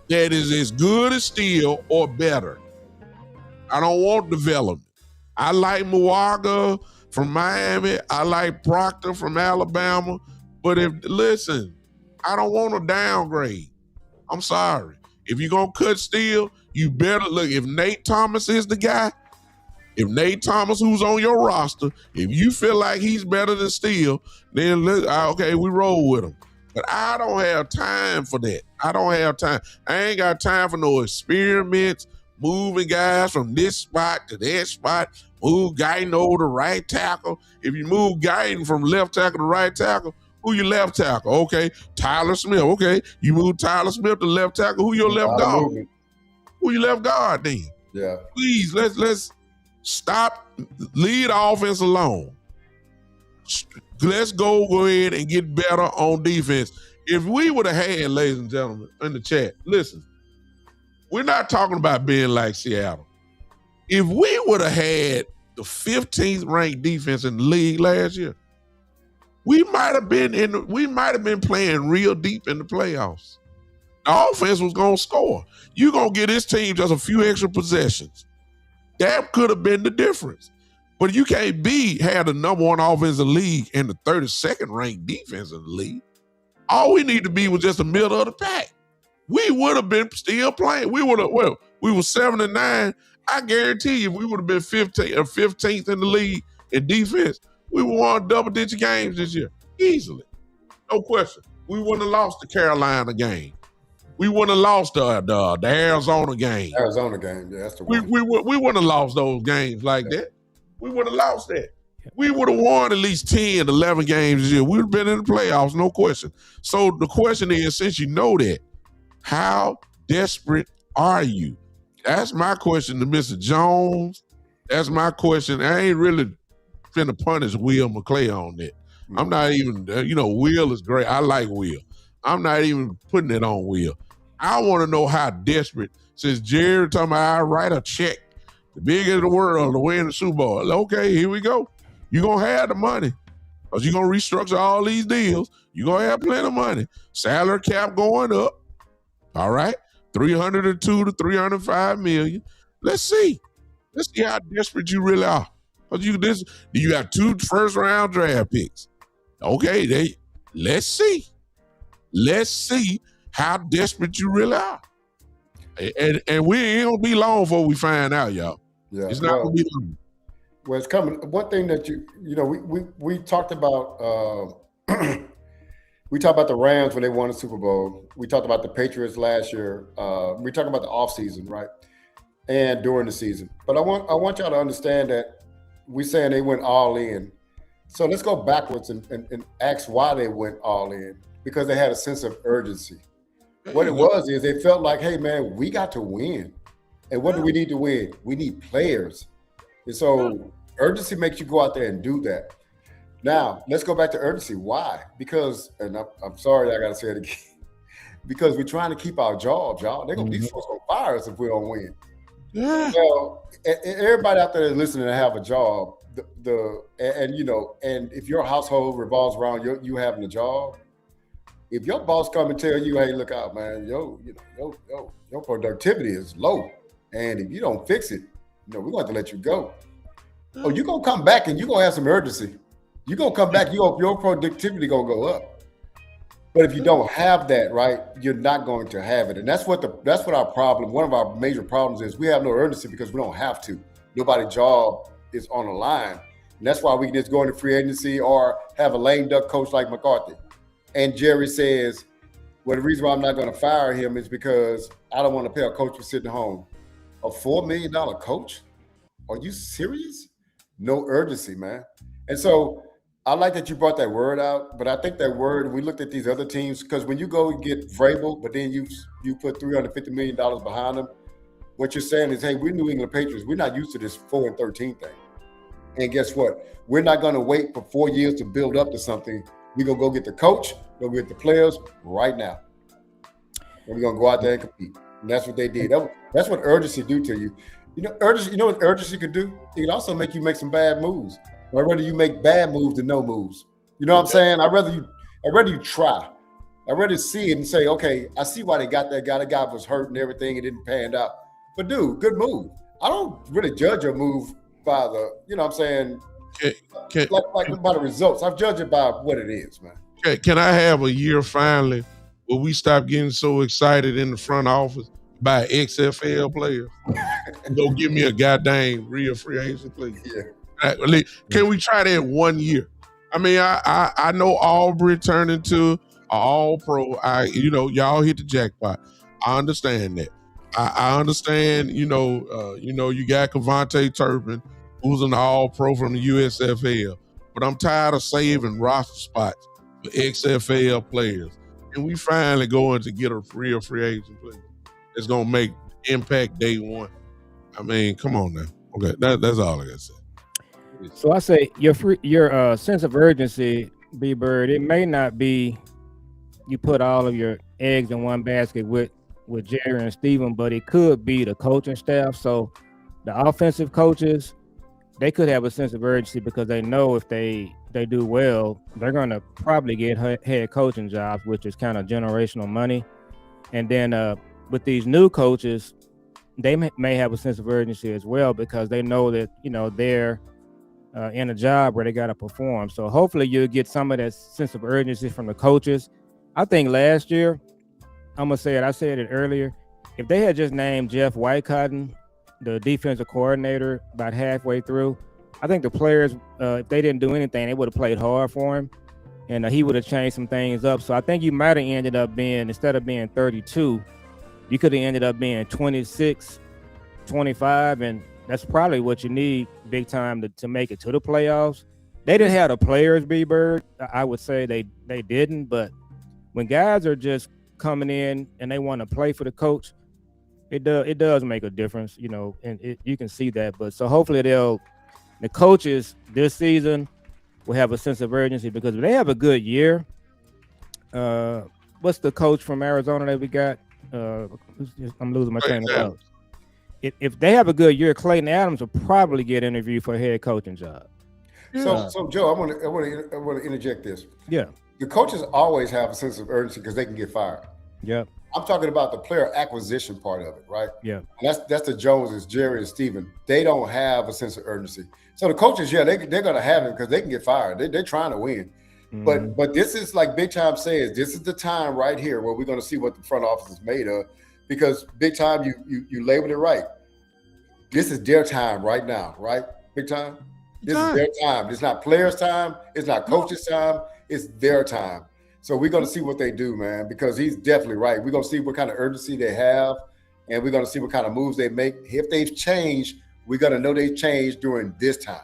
[SPEAKER 1] that is as good as Steele or better. I don't want development. I like Muaga from Miami. I like Proctor from Alabama. But I don't want to downgrade. I'm sorry. If you're going to cut Steele, you better look. If Nate Thomas is the guy, if Nate Thomas, who's on your roster, if you feel like he's better than Steele, then we roll with him. But I don't have time for that. I don't have time. I ain't got time for no experiments, moving guys from this spot to that spot, move Guyton over to right tackle. If you move Guyton from left tackle to right tackle, who your left tackle? Okay, Tyler Smith. Okay, you move Tyler Smith to left tackle. Who your left guard? Who your left guard then?
[SPEAKER 2] Yeah.
[SPEAKER 1] Please, let's stop. Leave the offense alone. Let's go ahead and get better on defense. If we would have had, ladies and gentlemen, in the chat, listen, we're not talking about being like Seattle. If we would have had the 15th ranked defense in the league last year, we might have been playing real deep in the playoffs. The offense was gonna score. You're gonna get this team just a few extra possessions. That could have been the difference. But you can't have the number 1 offense in the league and the 32nd ranked defense in the league. All we need to be was just the middle of the pack. We would have been still playing. We were 7-9. I guarantee you, if we would have been 15th in the league in defense, we would have won double-digit games this year. Easily. No question. We wouldn't have lost the Carolina game. We wouldn't have lost the Arizona game.
[SPEAKER 2] Arizona game, yeah, that's the one.
[SPEAKER 1] We wouldn't have lost those games like that. We would have lost that. We would have won at least 10, 11 games this year. We would have been in the playoffs, no question. So the question is, since you know that, how desperate are you? That's my question to Mr. Jones. That's my question. I ain't really finna punish Will McClay on that. I'm not even, Will is great. I like Will. I'm not even putting it on Will. I want to know how desperate, since Jerry talking about I write a check, the biggest in the world to win the Super Bowl. Okay, here we go. You're going to have the money because you're going to restructure all these deals. You're going to have plenty of money. Salary cap going up. All right. 302 to 305 million. Let's see. Let's see how desperate you really are. Because you got 2 first-round draft picks. Okay, let's see. Let's see how desperate you really are. And we ain't going to be long before we find out, y'all.
[SPEAKER 2] Yeah,
[SPEAKER 1] it's not going to be long.
[SPEAKER 2] Well, it's coming. One thing that we talked about, we talked about the Rams when they won the Super Bowl. We talked about the Patriots last year. We talked about the offseason, right? And during the season. But I want y'all to understand that we're saying they went all in. So let's go backwards and ask why they went all in. Because they had a sense of urgency. What it was is they felt like, hey, man, we got to win. And what do we need to win? We need players. And so urgency makes you go out there and do that. Now, let's go back to urgency. Why? Because, and I'm sorry I got to say it again, because we're trying to keep our jobs, y'all. They're going to be forced to fire us if we don't win. Yeah. Well, everybody out there listening to have a job, and if your household revolves around you having a job, if your boss come and tell you, hey, look out, man, your productivity is low. And if you don't fix it, we're going to have to let you go. Oh, you're going to come back and you're going to have some urgency. You're going to come back, your productivity going to go up. But if you don't have that, right, you're not going to have it. And that's what our problem, one of our major problems is we have no urgency because we don't have to. Nobody's job is on the line. And that's why we can just go into free agency or have a lame duck coach like McCarthy. And Jerry says, well, the reason why I'm not going to fire him is because I don't want to pay a coach for sitting home. A $4 million coach? Are you serious? No urgency, man. And so I like that you brought that word out, but I think that word, we looked at these other teams, because when you go and get Vrabel, but then you put $350 million behind them, what you're saying is, hey, we're New England Patriots. We're not used to this 4-13 thing. And guess what? We're not going to wait for 4 years to build up to something. We're going to go get the coach, go get the players right now. And we're going to go out there and compete. And that's what they did. That's what urgency do to you. Urgency. You know what urgency could do? It can also make you make some bad moves. I'd rather you make bad moves than no moves. You know what I'm saying? I'd rather you try. I'd rather see it and say, okay, I see why they got that guy. The guy was hurt and everything. It didn't pan out. But dude, good move. I don't really judge a move by the, you know what I'm saying, like by the results. I've judged it by what it is, man.
[SPEAKER 1] Can I have a year finally where we stop getting so excited in the front office by XFL players? Go give me a goddamn real free agent, please. Yeah. Can we try that 1 year? I mean, I know Aubrey turned into an all-pro. Y'all hit the jackpot. I understand that. I understand, you got Kevontae Turpin, who's an all-pro from the USFL. But I'm tired of saving roster spots for XFL players. And we finally going to get a real free agent player that's going to make impact day one. I mean, come on now. Okay, that's all I got to say.
[SPEAKER 3] So I say your sense of urgency, B-Bird, it may not be you put all of your eggs in one basket with Jerry and Steven, but it could be the coaching staff. So the offensive coaches, they could have a sense of urgency because they know if they do well, they're going to probably get head coaching jobs, which is kind of generational money. And then with these new coaches, they may have a sense of urgency as well because they know that they're in a job where they got to perform. So hopefully you'll get some of that sense of urgency from the coaches. I think last year, I'm gonna say it. I said it earlier. If they had just named Jeff Whitecotton, the defensive coordinator, about halfway through, I think the players, if they didn't do anything, they would have played hard for him, and he would have changed some things up. So I think you might have ended up being, instead of being 32, you could have ended up being 26, 25, and that's probably what you need big time to make it to the playoffs. They didn't have the players, B-Bird. I would say they didn't, but when guys are just coming in and they want to play for the coach, it does make a difference, and you can see that. But so hopefully the coaches this season will have a sense of urgency, because if they have a good year, what's the coach from Arizona that we got? I'm losing my train of thought. If they have a good year, Clayton Adams will probably get interviewed for a head coaching job.
[SPEAKER 2] So Joe, I want to interject this.
[SPEAKER 3] Yeah.
[SPEAKER 2] The coaches always have a sense of urgency because they can get fired.
[SPEAKER 3] Yep.
[SPEAKER 2] I'm talking about the player acquisition part of it, right?
[SPEAKER 3] Yeah.
[SPEAKER 2] And that's the Joneses, Jerry and Steven. They don't have a sense of urgency. So the coaches, they're going to have it because they can get fired. They're trying to win. Mm-hmm. But this is, like Big Time says, this is the time right here where we're going to see what the front office is made of, because Big Time, you labeled it right. This is their time right now, right? Big Time? This is their time. It's not players' time. It's not coaches' time. It's their time. So we're going to see what they do, man, because he's definitely right. We're going to see what kind of urgency they have, and we're going to see what kind of moves they make. If they've changed, we're going to know they've changed during this time.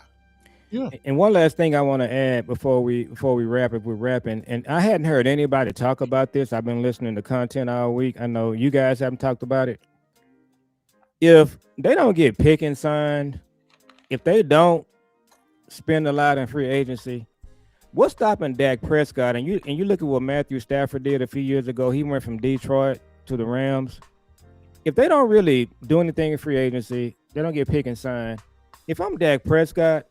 [SPEAKER 3] Yeah. And one last thing I want to add before we wrap, if we're wrapping, and I hadn't heard anybody talk about this. I've been listening to content all week. I know you guys haven't talked about it. If they don't get Pickens signed, if they don't spend a lot in free agency, what's stopping Dak Prescott? And you look at what Matthew Stafford did a few years ago. He went from Detroit to the Rams. If they don't really do anything in free agency, they don't get Pickens signed. If I'm Dak Prescott,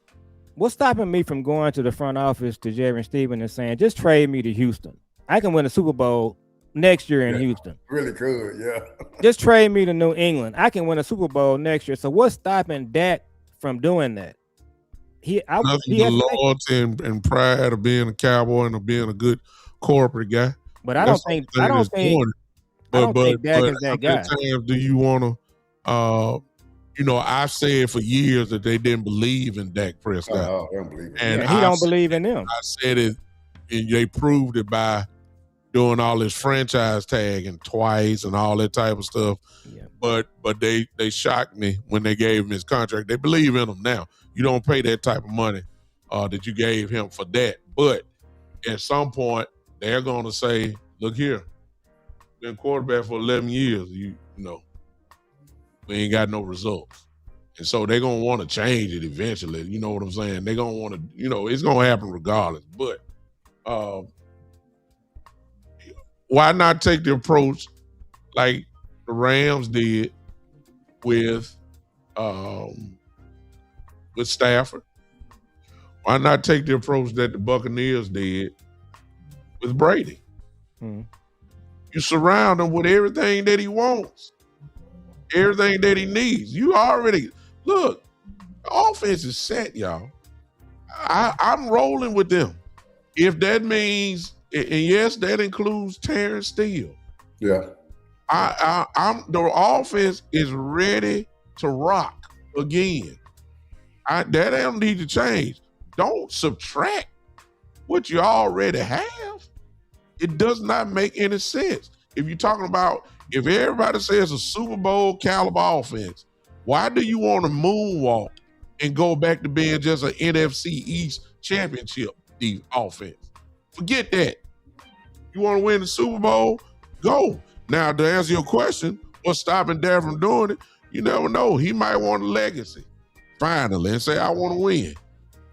[SPEAKER 3] what's stopping me from going to the front office to Jerry and Steven and saying, just trade me to Houston? I can win a Super Bowl next year in Houston.
[SPEAKER 2] Really could, yeah.
[SPEAKER 3] Just trade me to New England. I can win a Super Bowl next year. So what's stopping Dak from doing that?
[SPEAKER 1] He has loyalty and pride of being a Cowboy and of being a good corporate guy.
[SPEAKER 3] But I don't think Dak is that guy.
[SPEAKER 1] Times do you want to? I've said for years that they didn't believe in Dak Prescott.
[SPEAKER 2] Oh, I don't believe it.
[SPEAKER 3] And he don't believe in them.
[SPEAKER 1] I said it, and they proved it by doing all this franchise tagging twice and all that type of stuff. Yeah. But they shocked me when they gave him his contract. They believe in him now. You don't pay that type of money that you gave him for that. But at some point, they're going to say, look here, been quarterback for 11 years. You know, we ain't got no results. And so they're going to want to change it eventually. You know what I'm saying? They're going to want to, it's going to happen regardless. But why not take the approach like the Rams did with Stafford? Why not take the approach that the Buccaneers did with Brady? Mm-hmm. You surround him with everything that he wants, everything that he needs. You already, look, the offense is set, y'all. I'm rolling with them. If that means, and yes, that includes Terrence Steele.
[SPEAKER 2] Yeah.
[SPEAKER 1] The offense is ready to rock again. That don't need to change. Don't subtract what you already have. It does not make any sense. If you're talking about, if everybody says a Super Bowl caliber offense, why do you want to moonwalk and go back to being just an NFC East championship offense? Forget that. You want to win the Super Bowl? Go. Now, to answer your question, what's stopping Dak from doing it? You never know. He might want a legacy finally and say, I want to win.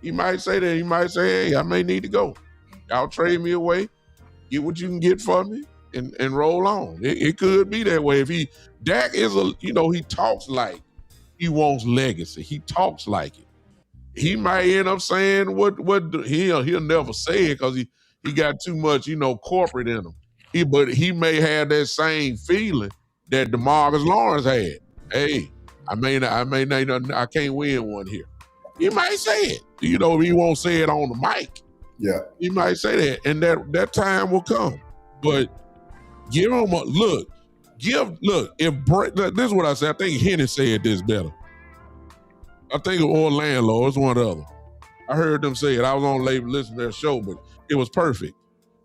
[SPEAKER 1] He might say that. He might say, hey, I may need to go. Y'all trade me away. Get what you can get for me and roll on. It could be that way. If Dak is he talks like he wants legacy. He talks like it. He might end up saying what he'll never say it because he got too much, corporate in him. But he may have that same feeling that Demarcus Lawrence had. hey, I can't win one here. He might say it. You know, he won't say it on the mic.
[SPEAKER 2] Yeah.
[SPEAKER 1] He might say that, and that time will come. But give him a look. This is what I said. I think Henny said this better. I think it was Landlord. It's one or the other. I heard them say it. I was on late listening to their show, but it was perfect.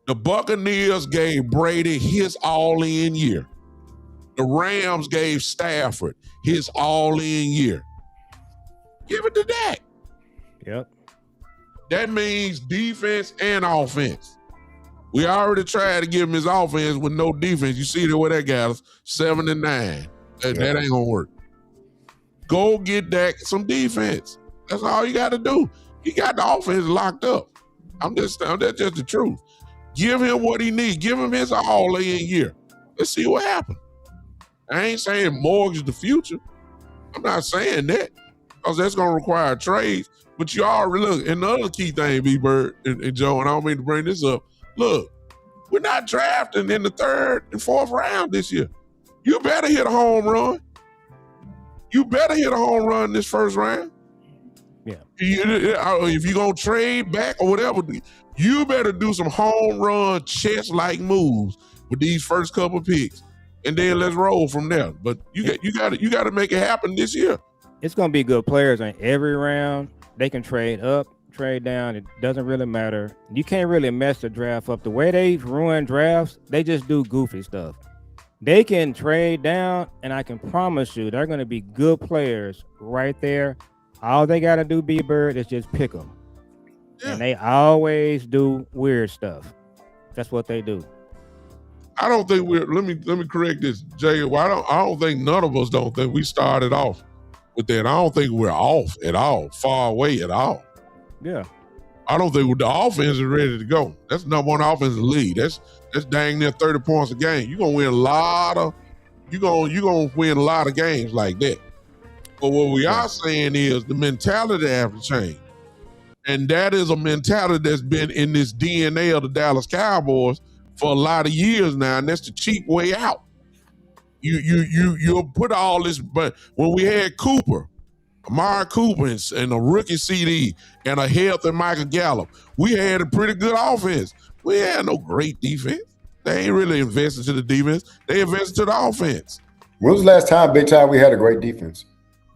[SPEAKER 1] The Buccaneers gave Brady his all-in year. The Rams gave Stafford his all-in year. Give it to Dak.
[SPEAKER 3] Yep.
[SPEAKER 1] That means defense and offense. We already tried to give him his offense with no defense. You see where that got us, 7-9. That ain't gonna work. Go get Dak some defense. That's all you got to do. He got the offense locked up. That's just the truth. Give him what he needs. Give him his all-in year. Let's see what happens. I ain't saying mortgage the future. I'm not saying that because that's going to require trades. But you already look. And the other key thing, B-Bird and Joe, and I don't mean to bring this up. Look, we're not drafting in the 3rd and 4th round this year. You better hit a home run. You better hit a home run this first round.
[SPEAKER 3] Yeah.
[SPEAKER 1] If you're going to trade back or whatever, you better do some home run chess-like moves with these first couple picks. And then let's roll from there. But you got to make it happen this year.
[SPEAKER 3] It's going to be good players in every round. They can trade up, trade down. It doesn't really matter. You can't really mess the draft up. The way they ruin drafts, they just do goofy stuff. They can trade down, and I can promise you they're going to be good players right there. All they got to do, B-Bird, is just pick them. Yeah. And they always do weird stuff. That's what they do.
[SPEAKER 1] I don't think let me correct this, Jay. Well, I don't think none of us don't think we started off with that. I don't think we're off at all, far away at all.
[SPEAKER 3] Yeah.
[SPEAKER 1] I don't think the offense is ready to go. That's number one offensive league. That's dang near 30 points a game. You're gonna win a lot of games like that. But what we are saying is the mentality has to change. And that is a mentality that's been in this DNA of the Dallas Cowboys for a lot of years now, and that's the cheap way out. You'll put all this, but when we had Amari Cooper and a rookie CD and a healthy Michael Gallup, we had a pretty good offense. We had no great defense. They ain't really invested to the defense. They invested to the offense.
[SPEAKER 2] When was the last time, big time, we had a great defense?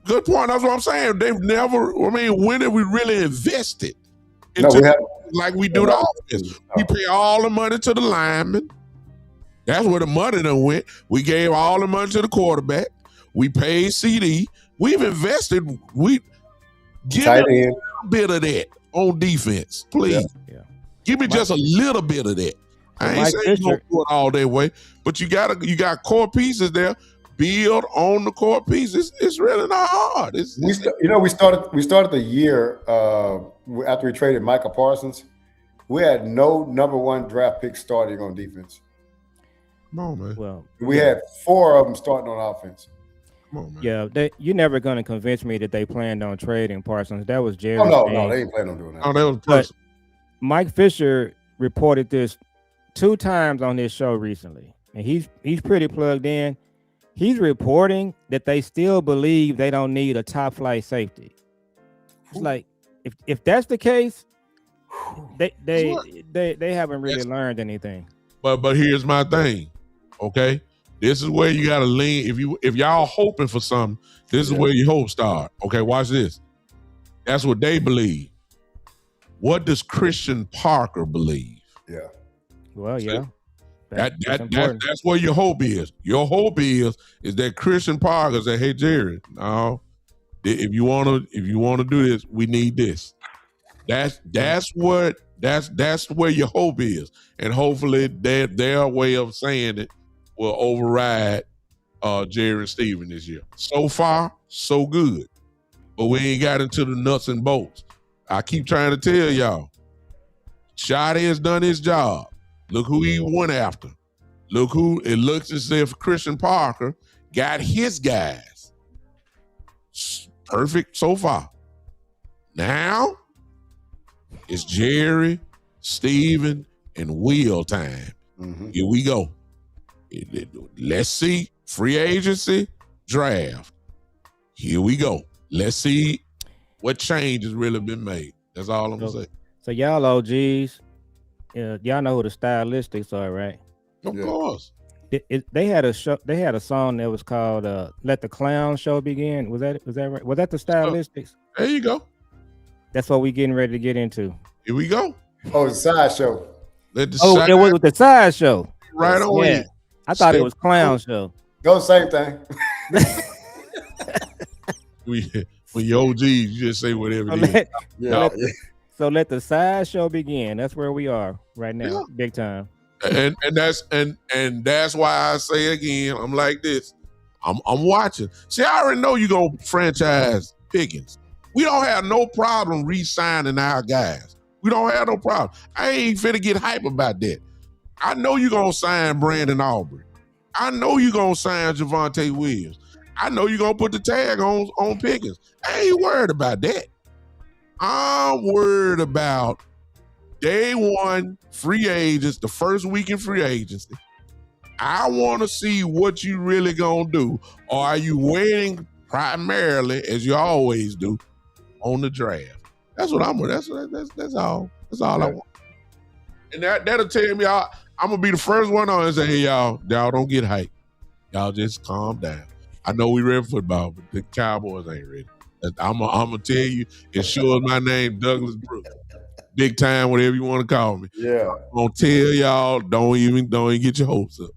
[SPEAKER 1] Good point. That's what I'm saying. They've never, when have we really invested like we do the offense? We pay all the money to the linemen. That's where the money done went. We gave all the money to the quarterback. We paid CD. We've invested. We give me a bit of that on defense, please. Yeah. Give me just a little bit of that. I ain't saying you're gonna do it all that way, but you got core pieces there. Build on the core pieces. It's really not hard. We
[SPEAKER 2] started the year after we traded Micah Parsons. We had no number one draft pick starting on defense.
[SPEAKER 1] Come on, man.
[SPEAKER 3] Well,
[SPEAKER 2] we had 4 of them starting on offense.
[SPEAKER 1] Come on, man.
[SPEAKER 3] Yeah, you're never going to convince me that they planned on trading Parsons. That was Jerry.
[SPEAKER 2] No, they ain't planning on doing that.
[SPEAKER 1] Oh, that was personal.
[SPEAKER 3] Mike Fisher reported this 2 times on this show recently, and he's pretty plugged in. He's reporting that they still believe they don't need a top flight safety. It's like if that's the case, they haven't really learned anything.
[SPEAKER 1] But here's my thing, okay? This is where you gotta lean. If y'all hoping for something, this is where your hope start. Okay, watch this. That's what they believe. What does Christian Parker believe?
[SPEAKER 2] Yeah.
[SPEAKER 3] Well, yeah.
[SPEAKER 1] That's where your hope is. Your hope is that Christian Parker say, "Hey Jerry, no, if you want to do this, we need this." That's where your hope is, and hopefully their way of saying it will override Jerry and Steven this year. So far, so good, but we ain't got into the nuts and bolts. I keep trying to tell y'all, Shotty has done his job. Look who he went after. Look who it looks as if Christian Parker got his guys. Perfect so far. Now it's Jerry, Steven, and Will time. Here we go. Let's see. Free agency, draft. here we go. Let's see what change has really been made. That's all I'm gonna say.
[SPEAKER 3] So y'all OGs, y'all know who the Stylistics are, right?
[SPEAKER 1] Of course.
[SPEAKER 3] They had a show. They had a song that was called "Let the Clown Show Begin." Was that right? Was that the Stylistics?
[SPEAKER 1] There you go.
[SPEAKER 3] That's what we getting ready to get into.
[SPEAKER 1] Here we go.
[SPEAKER 2] Oh, the sideshow.
[SPEAKER 3] It was with the sideshow.
[SPEAKER 1] Right on.
[SPEAKER 3] Yeah. I thought it was Clown Show.
[SPEAKER 2] Go same thing.
[SPEAKER 1] When you OGs, you just say whatever it is.
[SPEAKER 3] So let the sideshow begin. That's where we are right now, big time.
[SPEAKER 1] And that's why I say again, I'm like this. I'm watching. See, I already know you gonna franchise Pickens. We don't have no problem re-signing our guys. We don't have no problem. I ain't finna get hype about that. I know you gonna sign Brandon Aubrey. I know you gonna sign Javonte Williams. I know you gonna put the tag on Pickens. I ain't worried about that. I'm worried about day one free agents, the first week in free agency. I want to see what you really gonna do. Or are you waiting primarily, as you always do, on the draft? That's what I'm with. That's all. That's all I want. And that'll tell me I'm gonna be the first one on and say, hey, y'all don't get hyped. Y'all just calm down. I know we ready for football, but the Cowboys ain't ready. I'm gonna tell you, it sure is my name, Douglas Brooks. Big time, whatever you want to call me.
[SPEAKER 2] Yeah.
[SPEAKER 1] I'm gonna tell y'all, don't even get your hopes up.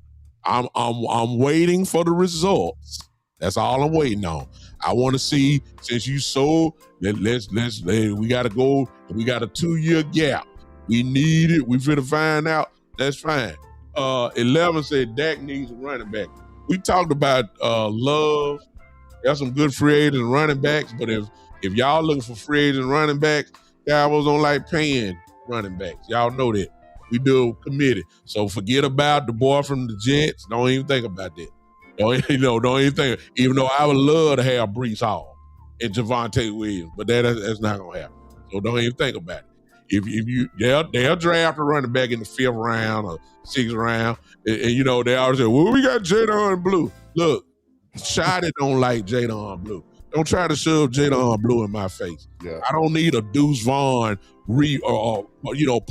[SPEAKER 1] I'm waiting for the results. That's all I'm waiting on. I want to see, since you sold, we gotta go. We got a 2-year gap. We need it. We finna find out. That's fine. 11 said Dak needs a running back. We talked about Love. There's some good free agents and running backs, but if y'all looking for free agents and running backs, Cowboys don't like paying running backs. Y'all know that. We do committed. So forget about the boy from the Jets. Don't even think about that. Don't even think. Even though I would love to have Breece Hall and Javonte Williams, but that's not gonna happen. So don't even think about it. They'll draft a running back in the 5th round or 6th round, and they always say, well, we got Jadon Blue. Look, Shotty don't like Jadon Blue. Don't try to shove Jadon Blue in my face.
[SPEAKER 2] Yeah.
[SPEAKER 1] I don't need a Deuce Vaughn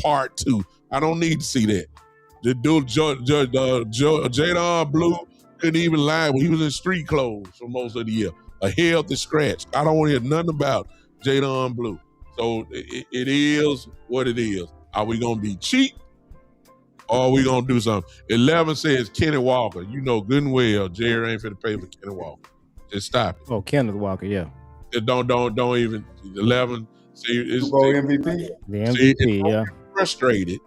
[SPEAKER 1] part 2. I don't need to see that. The dude, Jadon Blue couldn't even lie when he was in street clothes for most of the year. A healthy scratch. I don't want to hear nothing about Jadon Blue. So it is what it is. Are we gonna be cheap? Or are we gonna do something? 11 says Kenny Walker. You know good and well Jerry ain't finna pay for Kenny Walker. Just stop it.
[SPEAKER 3] Oh, Kenneth Walker, yeah.
[SPEAKER 1] Don't even 11. See, it's
[SPEAKER 2] MVP.
[SPEAKER 3] The MVP, yeah.
[SPEAKER 1] Frustrated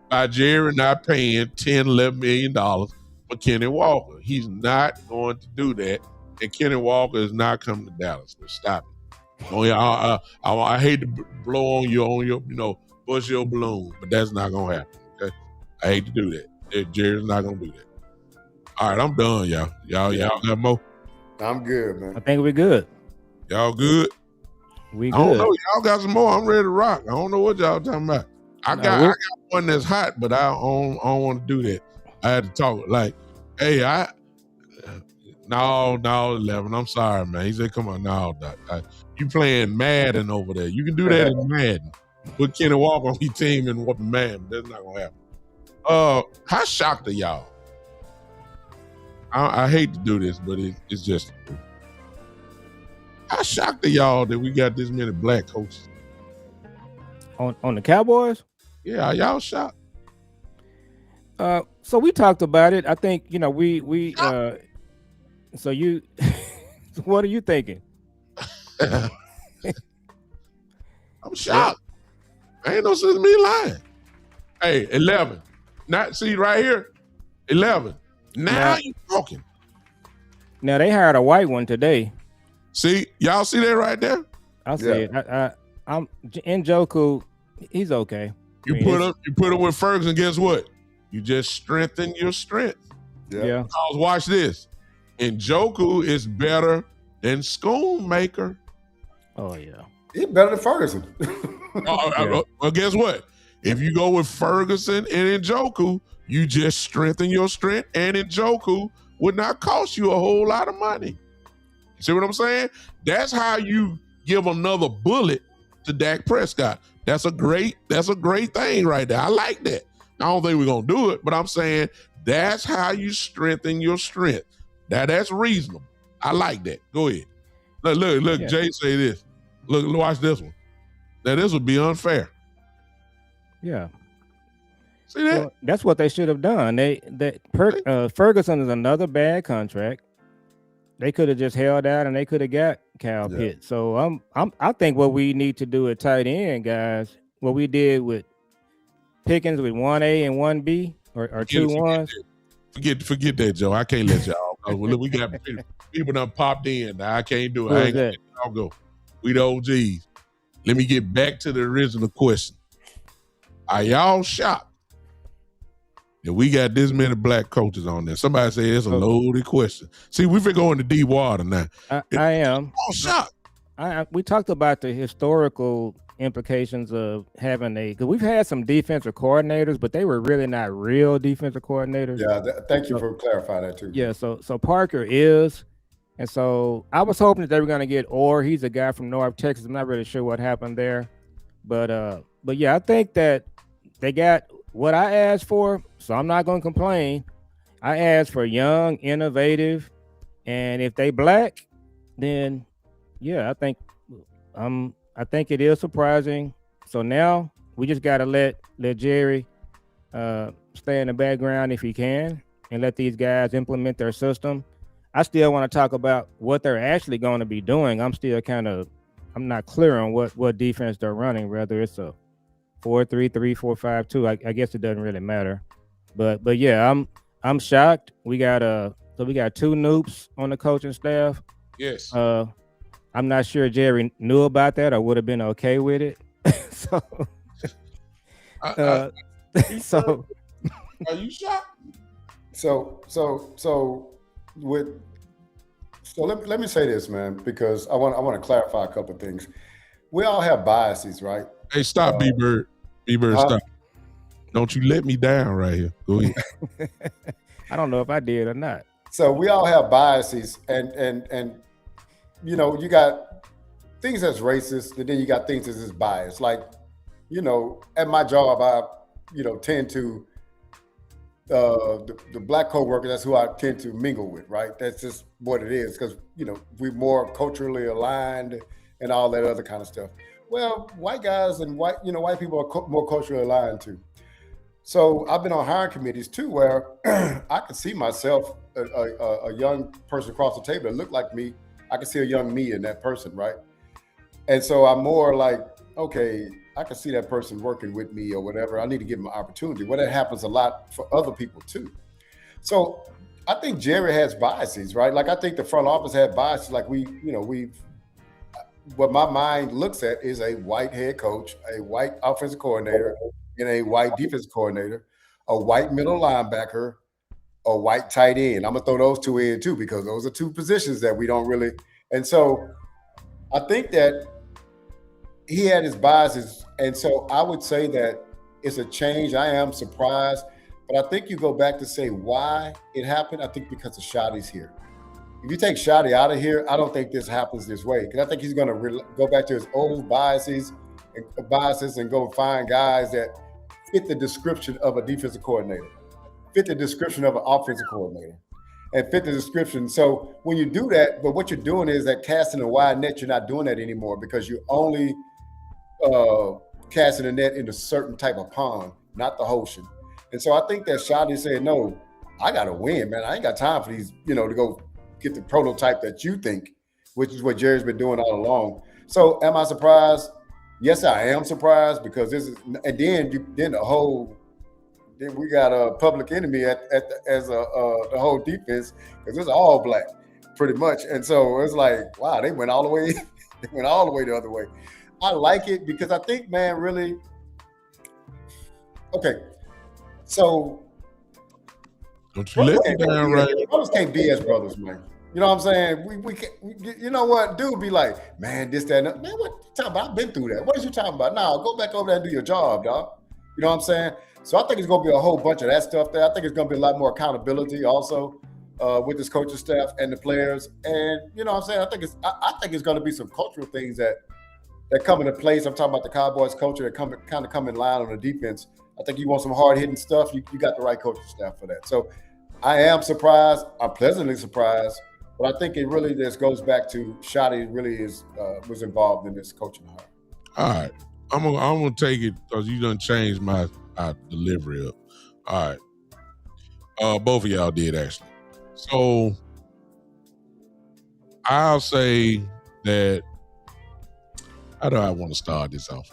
[SPEAKER 1] by Jerry not paying $10-11 million for Kenny Walker. He's not going to do that, and Kenny Walker is not coming to Dallas. So stop it. I hate to blow on your bust your balloon, but that's not gonna happen. Okay, I hate to do that. Jerry's not gonna do that. All right, I'm done, y'all. Y'all got more?
[SPEAKER 2] I'm good, man.
[SPEAKER 3] I think we're good.
[SPEAKER 1] Y'all good?
[SPEAKER 3] We
[SPEAKER 1] I don't
[SPEAKER 3] good.
[SPEAKER 1] know. Y'all got some more. I'm ready to rock. I don't know what y'all talking about. I got one that's hot, but I don't want to do that. I had to talk like, hey, no, 11. I'm sorry, man. He said, come on, no, Doc. You playing Madden over there. You can do that in Madden. Put Kenny Walker on your team and whoop Madden. That's not going to happen. How shocked are y'all? I hate to do this, but it's just how shocked are y'all that we got this many black coaches?
[SPEAKER 3] On the Cowboys?
[SPEAKER 1] Yeah, y'all shocked?
[SPEAKER 3] So we talked about it. I think, we so you what are you thinking?
[SPEAKER 1] I'm shocked. I ain't no sense of me lying. Hey, 11. Not see right here. 11. Now you talking.
[SPEAKER 3] Now they hired a white one today.
[SPEAKER 1] See, y'all see that right there?
[SPEAKER 3] I see it. I'm in Njoku. He's okay.
[SPEAKER 1] You put him with Ferguson. Guess what? You just strengthen your strength.
[SPEAKER 3] Yeah.
[SPEAKER 1] Because watch this. Njoku is better than Schoonmaker.
[SPEAKER 3] Oh yeah.
[SPEAKER 2] He's better than Ferguson.
[SPEAKER 1] Well, guess what? If you go with Ferguson and Njoku, you just strengthen your strength, and Njoku would not cost you a whole lot of money. See what I'm saying? That's how you give another bullet to Dak Prescott. That's a great thing right there. I like that. I don't think we're gonna do it, but I'm saying that's how you strengthen your strength. That's reasonable. I like that. Go ahead. Look. Jay say this. Look, watch this one. Now this would be unfair.
[SPEAKER 3] Yeah.
[SPEAKER 1] See that?
[SPEAKER 3] Well, that's what they should have done. Ferguson is another bad contract. They could have just held out and they could have got Kyle Pitts. So I think what we need to do at tight end, guys, what we did with Pickens with 1A and 1B or 2 1s.
[SPEAKER 1] Forget that, Joe. I can't let y'all go. Look, we got people done popped in. Now I can't do it. I ain't gonna let y'all go. We the OGs. Let me get back to the original question. Are y'all shocked that we got this many black coaches on there? Somebody say it's a loaded question. See, we've been going to deep water now.
[SPEAKER 3] I am.
[SPEAKER 1] I'm shocked.
[SPEAKER 3] We talked about the historical implications of having because we've had some defensive coordinators, but they were really not real defensive coordinators.
[SPEAKER 2] Yeah, thank you for clarifying that too.
[SPEAKER 3] Yeah, so Parker is, and so I was hoping that they were going to get he's a guy from North Texas. I'm not really sure what happened there, but yeah, I think that they got what I asked for, so I'm not going to complain. I asked for young, innovative, and if they black, then yeah, I think it is surprising. So now we just got to let Jerry stay in the background if he can and let these guys implement their system. I still want to talk about what they're actually going to be doing. I'm not clear on what defense they're running, whether it's a 4-3-3, 4-5-2. I guess it doesn't really matter. But yeah, I'm shocked. We got 2 noobs on the coaching staff.
[SPEAKER 1] Yes.
[SPEAKER 3] I'm not sure Jerry knew about that or would have been okay with it. So,
[SPEAKER 1] are you shocked?
[SPEAKER 2] Let me say this, man, because I want to clarify a couple of things. We all have biases, right?
[SPEAKER 1] Hey, stop, B-Bird. B-Bird, stop. Don't you let me down right here. Go ahead.
[SPEAKER 3] I don't know if I did or not.
[SPEAKER 2] So we all have biases, and you know, you got things that's racist, and then you got things that's biased. Like, you know, at my job, I, tend to the black coworkers. That's who I tend to mingle with, right? That's just what it is, because we're more culturally aligned and all that other kind of stuff. Well, white guys and white people are more culturally aligned too. So I've been on hiring committees too, where I could see myself, a young person across the table that looked like me. I can see a young me in that person, right? And so I'm more like, okay, I can see that person working with me or whatever. I need to give them an opportunity. Well, that happens a lot for other people too. So I think Jerry has biases, right? Like I think the front office had biases. Like what my mind looks at is a white head coach, a white offensive coordinator, and a white defensive coordinator, a white middle linebacker, a white tight end. I'm gonna throw those 2 in too, because those are 2 positions that we don't really. And so I think that he had his biases. And so I would say that it's a change. I am surprised, but I think you go back to say why it happened. I think because of Shotty's here. If you take Shotty out of here, I don't think this happens this way. Because I think he's going to go back to his old biases and go find guys that fit the description of a defensive coordinator, fit the description of an offensive coordinator, and fit the description. So when you do that, but what you're doing is that casting a wide net, you're not doing that anymore, because you're only casting a net in a certain type of pond, not the ocean. And so I think that Shotty said, no, I got to win, man. I ain't got time for these, to go get the prototype that you think, which is what Jerry's been doing all along. So am I surprised? Yes, I am surprised, because this is, and then we got a public enemy as the whole defense, because it's all black, pretty much. And so it's like, wow, they went all the way, the other way. I like it because I think, man, really, okay. So
[SPEAKER 1] don't you let me down, right?
[SPEAKER 2] Brothers can't be as brothers, man. You know what I'm saying? We can't, you know what? Dude be like, man, this, that, and that. Man, what you talking about? I've been through that. What are you talking about? No, go back over there and do your job, dog. You know what I'm saying? So I think it's going to be a whole bunch of that stuff there. I think it's going to be a lot more accountability also. with this coaching staff and the players. And you know what I'm saying? I think it's going to be some cultural things that come into place. I'm talking about the Cowboys culture that kind of come in line on the defense. I think you want some hard-hitting stuff. You got the right coaching staff for that. So I am surprised. I'm pleasantly surprised. But I think it really just goes back to Shotty really was involved in this coaching hire.
[SPEAKER 1] All right. I'm gonna take it because you done changed my delivery up. All right. Both of y'all did actually. So I'll say that. How do I want to start this off?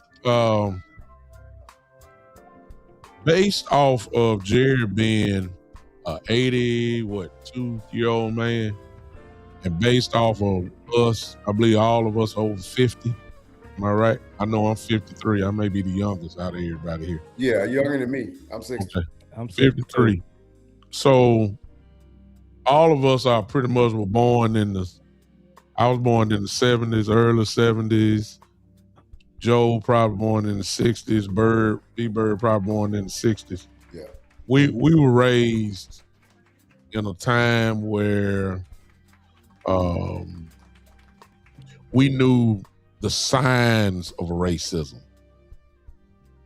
[SPEAKER 1] Based off of Jerry being a 2-year-old man, and based off of us, I believe all of us over 50. Am I right? I know I'm 53. I may be the youngest out of everybody here.
[SPEAKER 2] Yeah, younger than me. I'm 60.
[SPEAKER 1] Okay. I'm 53. So all of us are pretty much were born I was born in the 70s, early 70s. Joe probably born in the 60s. B-Bird probably born in the 60s.
[SPEAKER 2] Yeah.
[SPEAKER 1] We were raised in a time where we knew the signs of racism.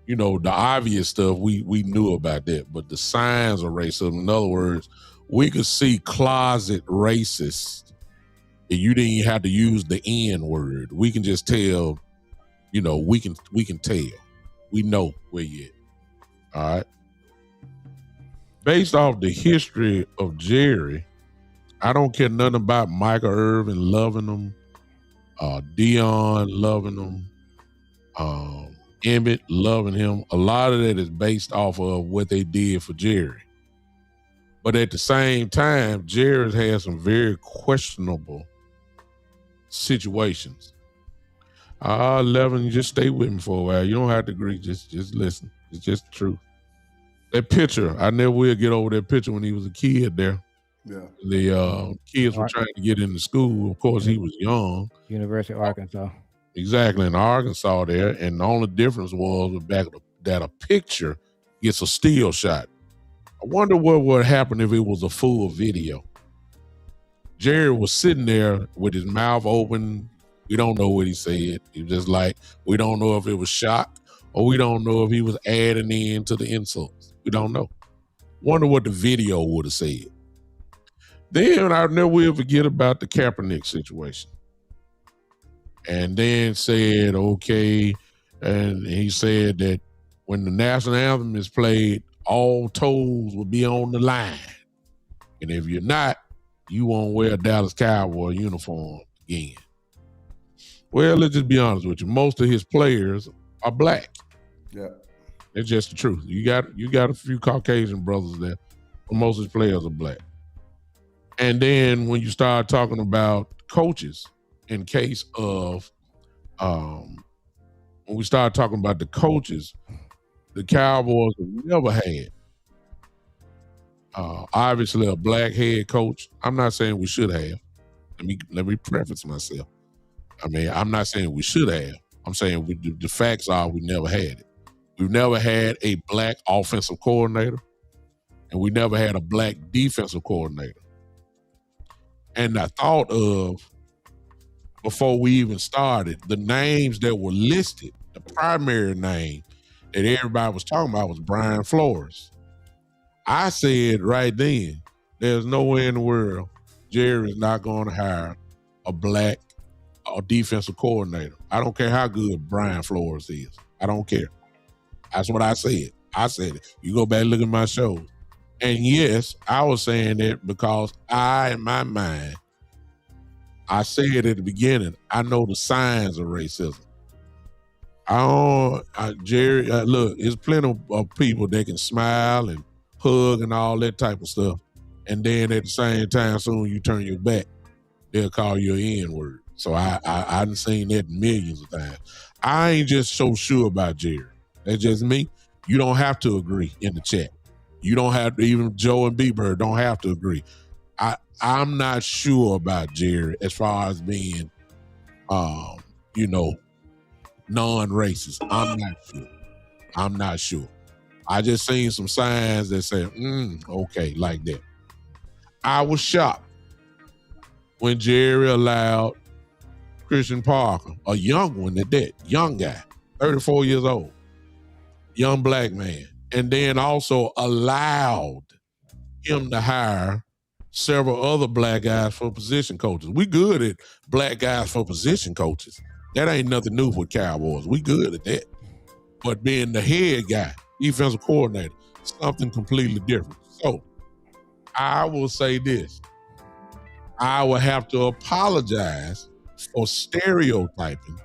[SPEAKER 1] You know, the obvious stuff, we knew about that, but the signs of racism, in other words, we could see closet racists, and you didn't even have to use the N word. We can just tell, you know, we can tell. We know where you at. All right. Based off the history of Jerry, I don't care nothing about Michael Irvin loving him, Dion loving him, Emmett loving him. A lot of that is based off of what they did for Jerry. But at the same time, Jerry's had some very questionable situations. 11, just stay with me for a while. You don't have to agree. Just listen. It's just the truth. That picture, I never will get over that picture when he was a kid there.
[SPEAKER 2] Yeah.
[SPEAKER 1] The kids were trying to get into school. Of course, he was young.
[SPEAKER 3] University of Arkansas.
[SPEAKER 1] Exactly, in Arkansas there. And the only difference was that a picture gets a still shot. I wonder what would happen if it was a full video. Jerry was sitting there with his mouth open. We don't know what he said. He was just like, we don't know if it was shock or we don't know if he was adding in to the insults. We don't know. Wonder what the video would have said. Then I never will forget about the Kaepernick situation. And then said, okay, and he said that when the national anthem is played, all toes will be on the line. And if you're not, you won't wear a Dallas Cowboy uniform again. Well, let's just be honest with you. Most of his players are black.
[SPEAKER 2] Yeah.
[SPEAKER 1] It's just the truth. You got a few Caucasian brothers there, but most of his players are black. And then when you start talking about coaches, in case of when we start talking about the coaches, the Cowboys have never had obviously a black head coach. I'm not saying we should have. Let me preface myself. I mean, I'm not saying we should have. I'm saying the facts are we never had it. We've never had a black offensive coordinator, and we never had a black defensive coordinator. And I thought of, before we even started, the names that were listed, the primary name that everybody was talking about was Brian Flores. I said right then, there's nowhere in the world Jerry is not going to hire a black defensive coordinator. I don't care how good Brian Flores is. I don't care. That's what I said. I said it. You go back and look at my shows. And yes, I was saying that because in my mind, I said at the beginning, I know the signs of racism. Jerry, look, there's plenty of people that can smile and hug and all that type of stuff. And then at the same time, soon you turn your back, they'll call you an N-word. So I done seen that millions of times. I ain't just so sure about Jerry. That's just me. You don't have to agree in the chat. You don't have to, even Joe and B-Bird don't have to agree. I'm not sure about Jerry as far as being, non-racist. I'm not sure. I just seen some signs that say, okay, like that. I was shocked when Jerry allowed Christian Parker, a young one at that, young guy, 34 years old, young black man, and then also allowed him to hire several other black guys for position coaches. We good at black guys for position coaches. That ain't nothing new with Cowboys. We good at that. But being the head guy, defensive coordinator, something completely different. So I will say this. I will have to apologize for stereotyping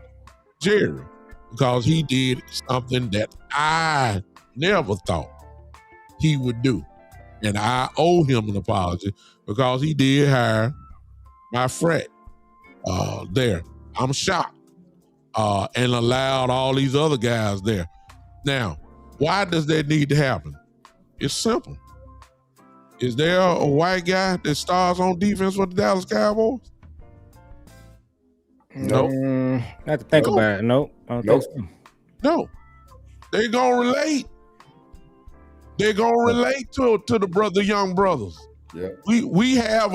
[SPEAKER 1] Jerry because he did something that I never thought he would do. And I owe him an apology because he did hire my frat there. I'm shocked. And allowed all these other guys there. Now, why does that need to happen? It's simple. Is there a white guy that stars on defense for the Dallas Cowboys? No.
[SPEAKER 3] I have to think about it. No, I don't think so.
[SPEAKER 1] No. They're going to relate. They're going to relate to the young brothers.
[SPEAKER 2] Yeah.
[SPEAKER 1] We have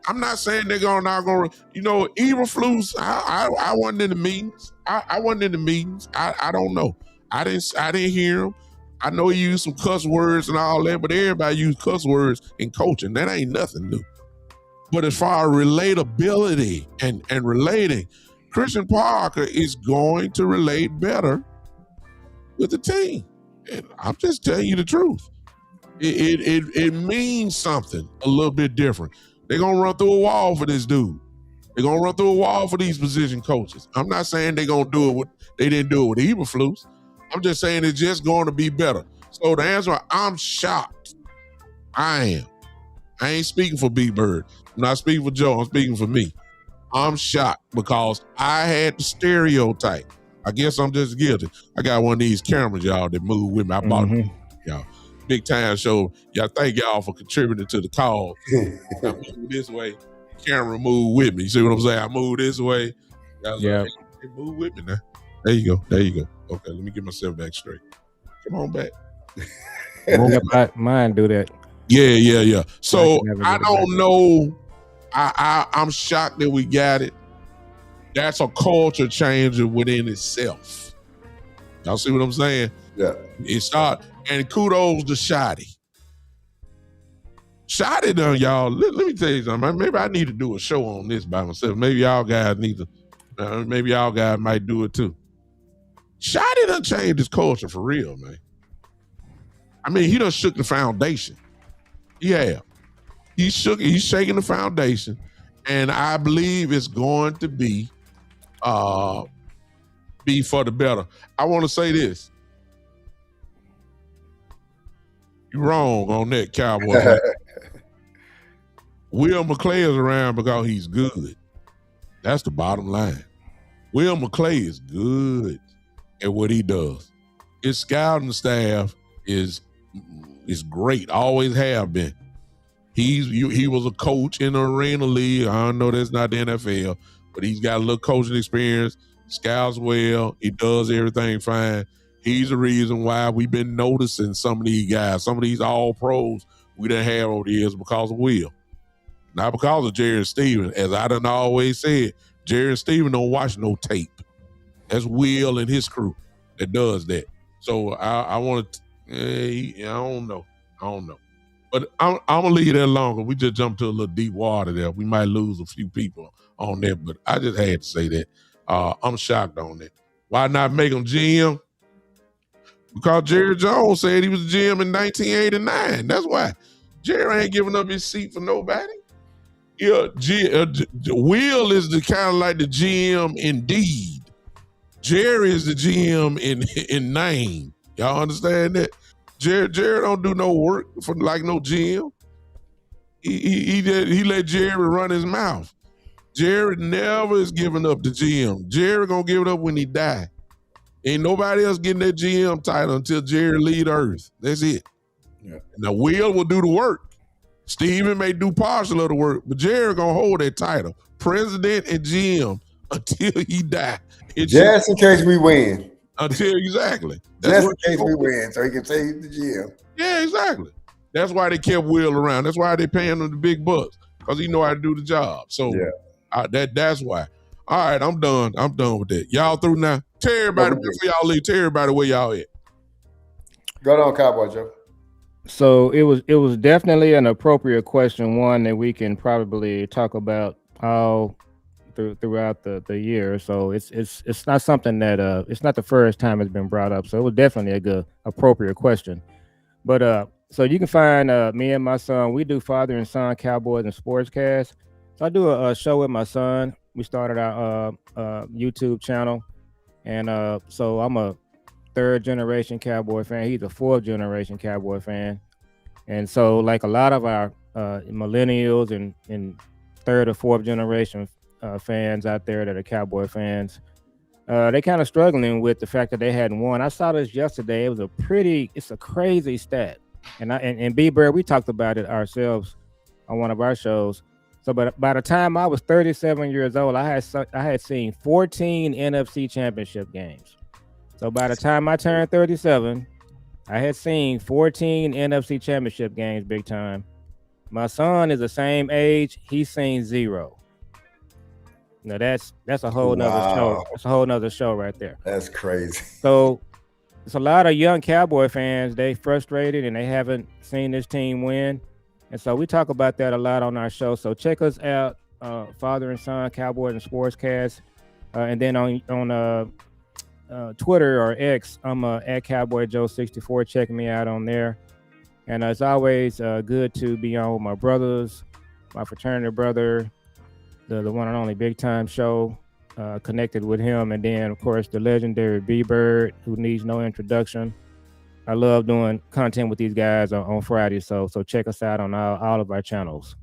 [SPEAKER 1] I'm not saying they're not going to, Eberflus, I wasn't in the meetings. I wasn't in the meetings. I don't know. I didn't hear him. I know he used some cuss words and all that, but everybody used cuss words in coaching. That ain't nothing new. But as far as relatability and relating, Christian Parker is going to relate better with the team. And I'm just telling you the truth. It means something a little bit different. They're going to run through a wall for this dude. They're going to run through a wall for these position coaches. I'm not saying they're going to do it they didn't do it with Eberflus. I'm just saying it's just going to be better. So the answer, I'm shocked. I am. I ain't speaking for B Bird. I'm not speaking for Joe. I'm speaking for me. I'm shocked because I had the stereotype. I guess I'm just guilty. I got one of these cameras, y'all, that move with me. I bought them, y'all. Big time show. Y'all thank y'all for contributing to the cause. I move this way. Camera move with me. You see what I'm saying? I move this way. Yeah. Like, hey, move with me now. There you go. Okay, let me get myself back straight. Come on back.
[SPEAKER 3] Mine do that.
[SPEAKER 1] Yeah. So I don't know. I'm shocked that we got it. That's a culture changer within itself. Y'all see what I'm saying?
[SPEAKER 2] Yeah.
[SPEAKER 1] And kudos to Shotty. Shotty done, y'all. Let me tell you something. Maybe I need to do a show on this by myself. Maybe y'all guys need to. Maybe y'all guys might do it too. Shotty done changed his culture for real, man. I mean, he done shook the foundation. Yeah. He's shaking the foundation. And I believe it's going to be for the better. I want to say this. You're wrong on that, Cowboys. Will McClay is around because he's good. That's the bottom line. Will McClay is good at what he does. His scouting staff is great. Always have been. He was a coach in the Arena League. I know that's not the NFL, but he's got a little coaching experience. Scouts well. He does everything fine. He's the reason why we've been noticing some of these guys, some of these all pros we done have over the years because of Will. Not because of Jerry and Steven. As I done always said, Jerry and Steven don't watch no tape. That's Will and his crew that does that. So I want to, I don't know. But I'm going to leave that alone because we just jumped to a little deep water there. We might lose a few people on that, but I just had to say that. I'm shocked on that. Why not make him GM? Because Jerry Jones said he was GM in 1989. That's why. Jerry ain't giving up his seat for nobody. Yeah, Will is the kind of like the GM in deed. Jerry is the GM in name. Y'all understand that? Jerry don't do no work for like no GM. He let Jerry run his mouth. Jerry never is giving up the GM. Jerry gonna give it up when he die. Ain't nobody else getting that GM title until Jerry leave Earth. That's it. Yeah. Now Will do the work. Steven may do partial of the work, but Jerry gonna hold that title, president and GM, until he die.
[SPEAKER 2] Just in case we win.
[SPEAKER 1] Exactly.
[SPEAKER 2] Just in case we win, so he can say he's the GM.
[SPEAKER 1] Yeah, exactly. That's why they kept Will around. That's why they paying him the big bucks, because he know how to do the job. So that's why. All right, I'm done. I'm done with that. Y'all through now? Tell everybody before y'all leave. Tell everybody where y'all at.
[SPEAKER 2] Go on, Cowboy Joe.
[SPEAKER 3] So it was definitely an appropriate question, one that we can probably talk about all throughout the year. So it's not something that it's not the first time it's been brought up. So it was definitely a good appropriate question. But so you can find me and my son. We do father and son Cowboys and Sportscast. So I do a show with my son. We started our YouTube channel, and so I'm a third generation Cowboy fan. He's a fourth generation Cowboy fan. And so like a lot of our millennials and third or fourth generation fans out there that are Cowboy fans, they kind of struggling with the fact that they hadn't won. I saw this yesterday. It's a crazy stat. And B-Bird, we talked about it ourselves on one of our shows. So by the time I was 37 years old, I had seen 14 NFC championship games. So by the time I turned 37, I had seen 14 NFC championship games big time. My son is the same age. He's seen 0. Now that's a whole nother show. That's a whole nother show right there.
[SPEAKER 2] That's crazy.
[SPEAKER 3] So it's a lot of young Cowboy fans. They frustrated and they haven't seen this team win. And so we talk about that a lot on our show. So check us out, Father and Son Cowboys and Sportscast. And then on Twitter or X, I'm at Cowboy Joe 64. Check me out on there. And it's always good to be on with my brothers, my fraternity brother, the one and only Big Time Show, connected with him. And then, of course, the legendary B-Bird, who needs no introduction. I love doing content with these guys on Friday. So check us out on all of our channels.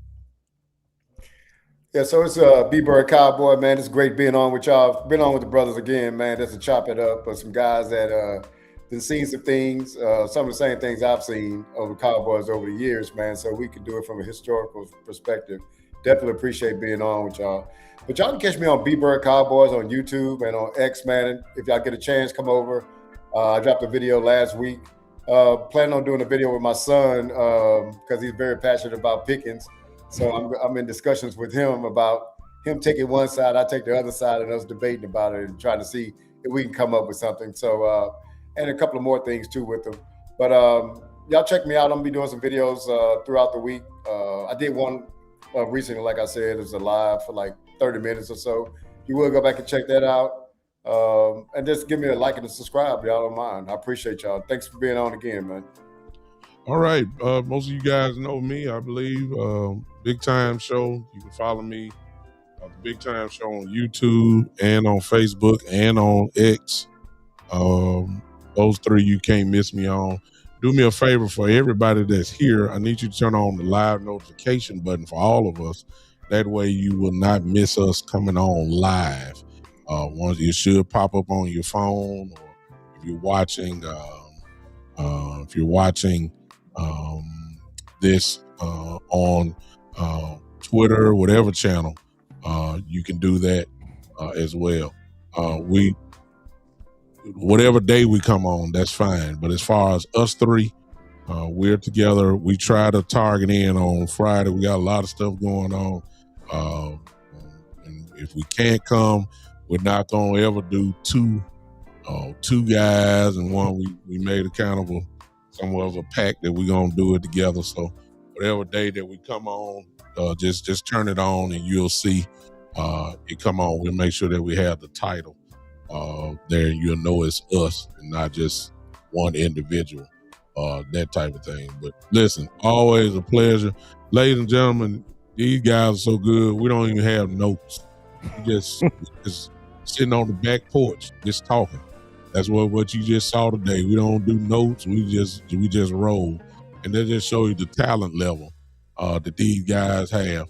[SPEAKER 2] Yeah, so it's B-Bird Cowboy, man. It's great being on with y'all. Been on with the brothers again, man. Just to chop it up. But some guys that been seeing some things, some of the same things I've seen over Cowboys over the years, man. So we can do it from a historical perspective. Definitely appreciate being on with y'all. But y'all can catch me on B-Bird Cowboys on YouTube and on X, man. If y'all get a chance, come over. I dropped a video last week. Planning on doing a video with my son because he's very passionate about Pickens. So I'm in discussions with him about him taking one side, I take the other side, and us debating about it and trying to see if we can come up with something. So and a couple of more things too with him. But y'all check me out. I'm gonna be doing some videos throughout the week. I did one recently, like I said, it was a live for like 30 minutes or so. You will go back and check that out. And just give me a like and a subscribe, y'all don't mind. I appreciate y'all. Thanks for being on again, man.
[SPEAKER 1] All right. Most of you guys know me, I believe. Big Time Show. You can follow me the Big Time Show on YouTube and on Facebook and on X. Those three you can't miss me on. Do me a favor for everybody that's here. I need you to turn on the live notification button for all of us. That way you will not miss us coming on live. Once you should pop up on your phone, or if you're watching this on Twitter, whatever channel, you can do that as well. Whatever day we come on, that's fine. But as far as us three, we're together. We try to target in on Friday. We got a lot of stuff going on. And if we can't come, we're not gonna ever do two guys and one we made accountable, somewhat of a pact that we're gonna do it together. So whatever day that we come on, just turn it on and you'll see it come on. We'll make sure that we have the title there. You'll know it's us and not just one individual, that type of thing. But listen, always a pleasure. Ladies and gentlemen, these guys are so good. We don't even have notes. We just sitting on the back porch, just talking. That's what you just saw today. We don't do notes. We just roll, and that just show you the talent level that these guys have.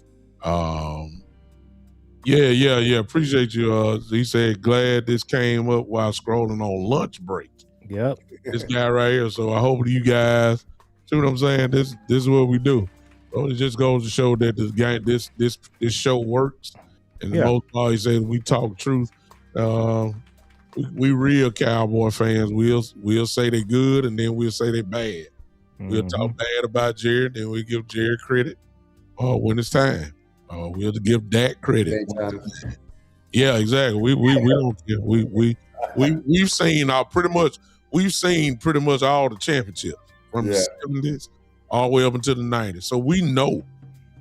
[SPEAKER 1] Yeah. Appreciate you. He said, glad this came up while scrolling on lunch break.
[SPEAKER 3] Yep.
[SPEAKER 1] This guy right here. So I hope you guys see what I'm saying. This is what we do. So it just goes to show that this show works. And the most part, he said we talk truth. We real Cowboy fans. We'll say they good and then we'll say they bad. We'll talk bad about Jared, then we give Jared credit when it's time. We'll give Dak credit. Yeah, exactly. We don't care. We've seen we've seen pretty much all the championships from the 70s all the way up until the 90s. So we know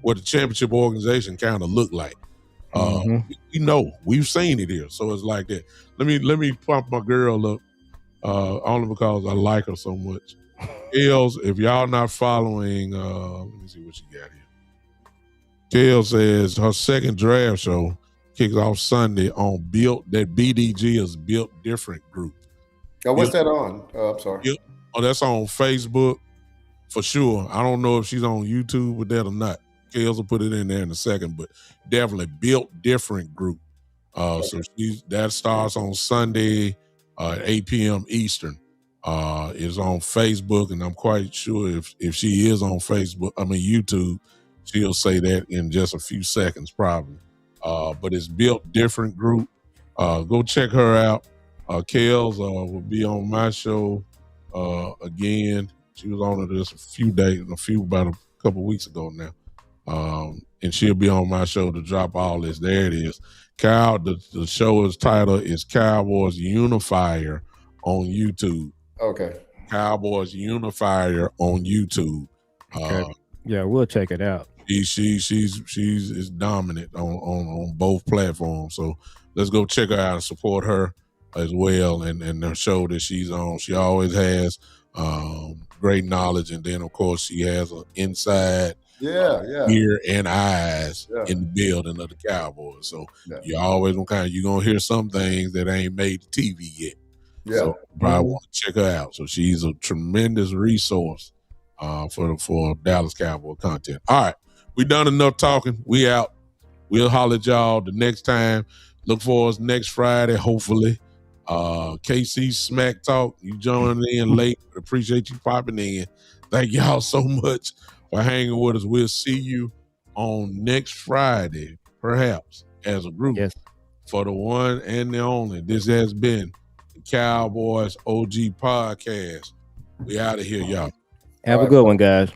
[SPEAKER 1] what the championship organization kind of looked like. We know. We've seen it here. So it's like that. Let me pump my girl up only because I like her so much. Kels, if y'all not following, let me see what she got here. Kels says her second draft show kicks off Sunday on that BDG is Built Different group.
[SPEAKER 2] Oh, what's that on? I'm sorry.
[SPEAKER 1] That's on Facebook for sure. I don't know if she's on YouTube with that or not. Kels will put it in there in a second, but definitely Built Different group. So that starts on Sunday at 8 p.m. Eastern. Is on Facebook, and I'm quite sure if she is on YouTube, she'll say that in just a few seconds probably. But it's Built Different group. Go check her out. Kels will be on my show again. She was on it just about a couple weeks ago now. And she'll be on my show to drop all this. There it is. The show's title is Cowboys Unifier on YouTube.
[SPEAKER 2] Okay.
[SPEAKER 1] Cowboys Unifier on YouTube.
[SPEAKER 3] Okay. Yeah, we'll check it out.
[SPEAKER 1] She's dominant on both platforms. So let's go check her out and support her as well, and the show that she's on. She always has great knowledge, and then of course she has an inside ear and eyes in the building of the Cowboys. So you always you're gonna hear some things that ain't made the TV yet.
[SPEAKER 2] Yeah.
[SPEAKER 1] So you probably want to check her out. So she's a tremendous resource for Dallas Cowboy content. All right, we done enough talking. We out. We'll holler at y'all the next time. Look for us next Friday, hopefully. KC Smack Talk, you joining in late. Appreciate you popping in. Thank y'all so much for hanging with us. We'll see you on next Friday, perhaps, as a group.
[SPEAKER 3] Yes.
[SPEAKER 1] For the one and the only. This has been the Cowboys OG podcast. We out of here, y'all.
[SPEAKER 3] Have a good one, guys.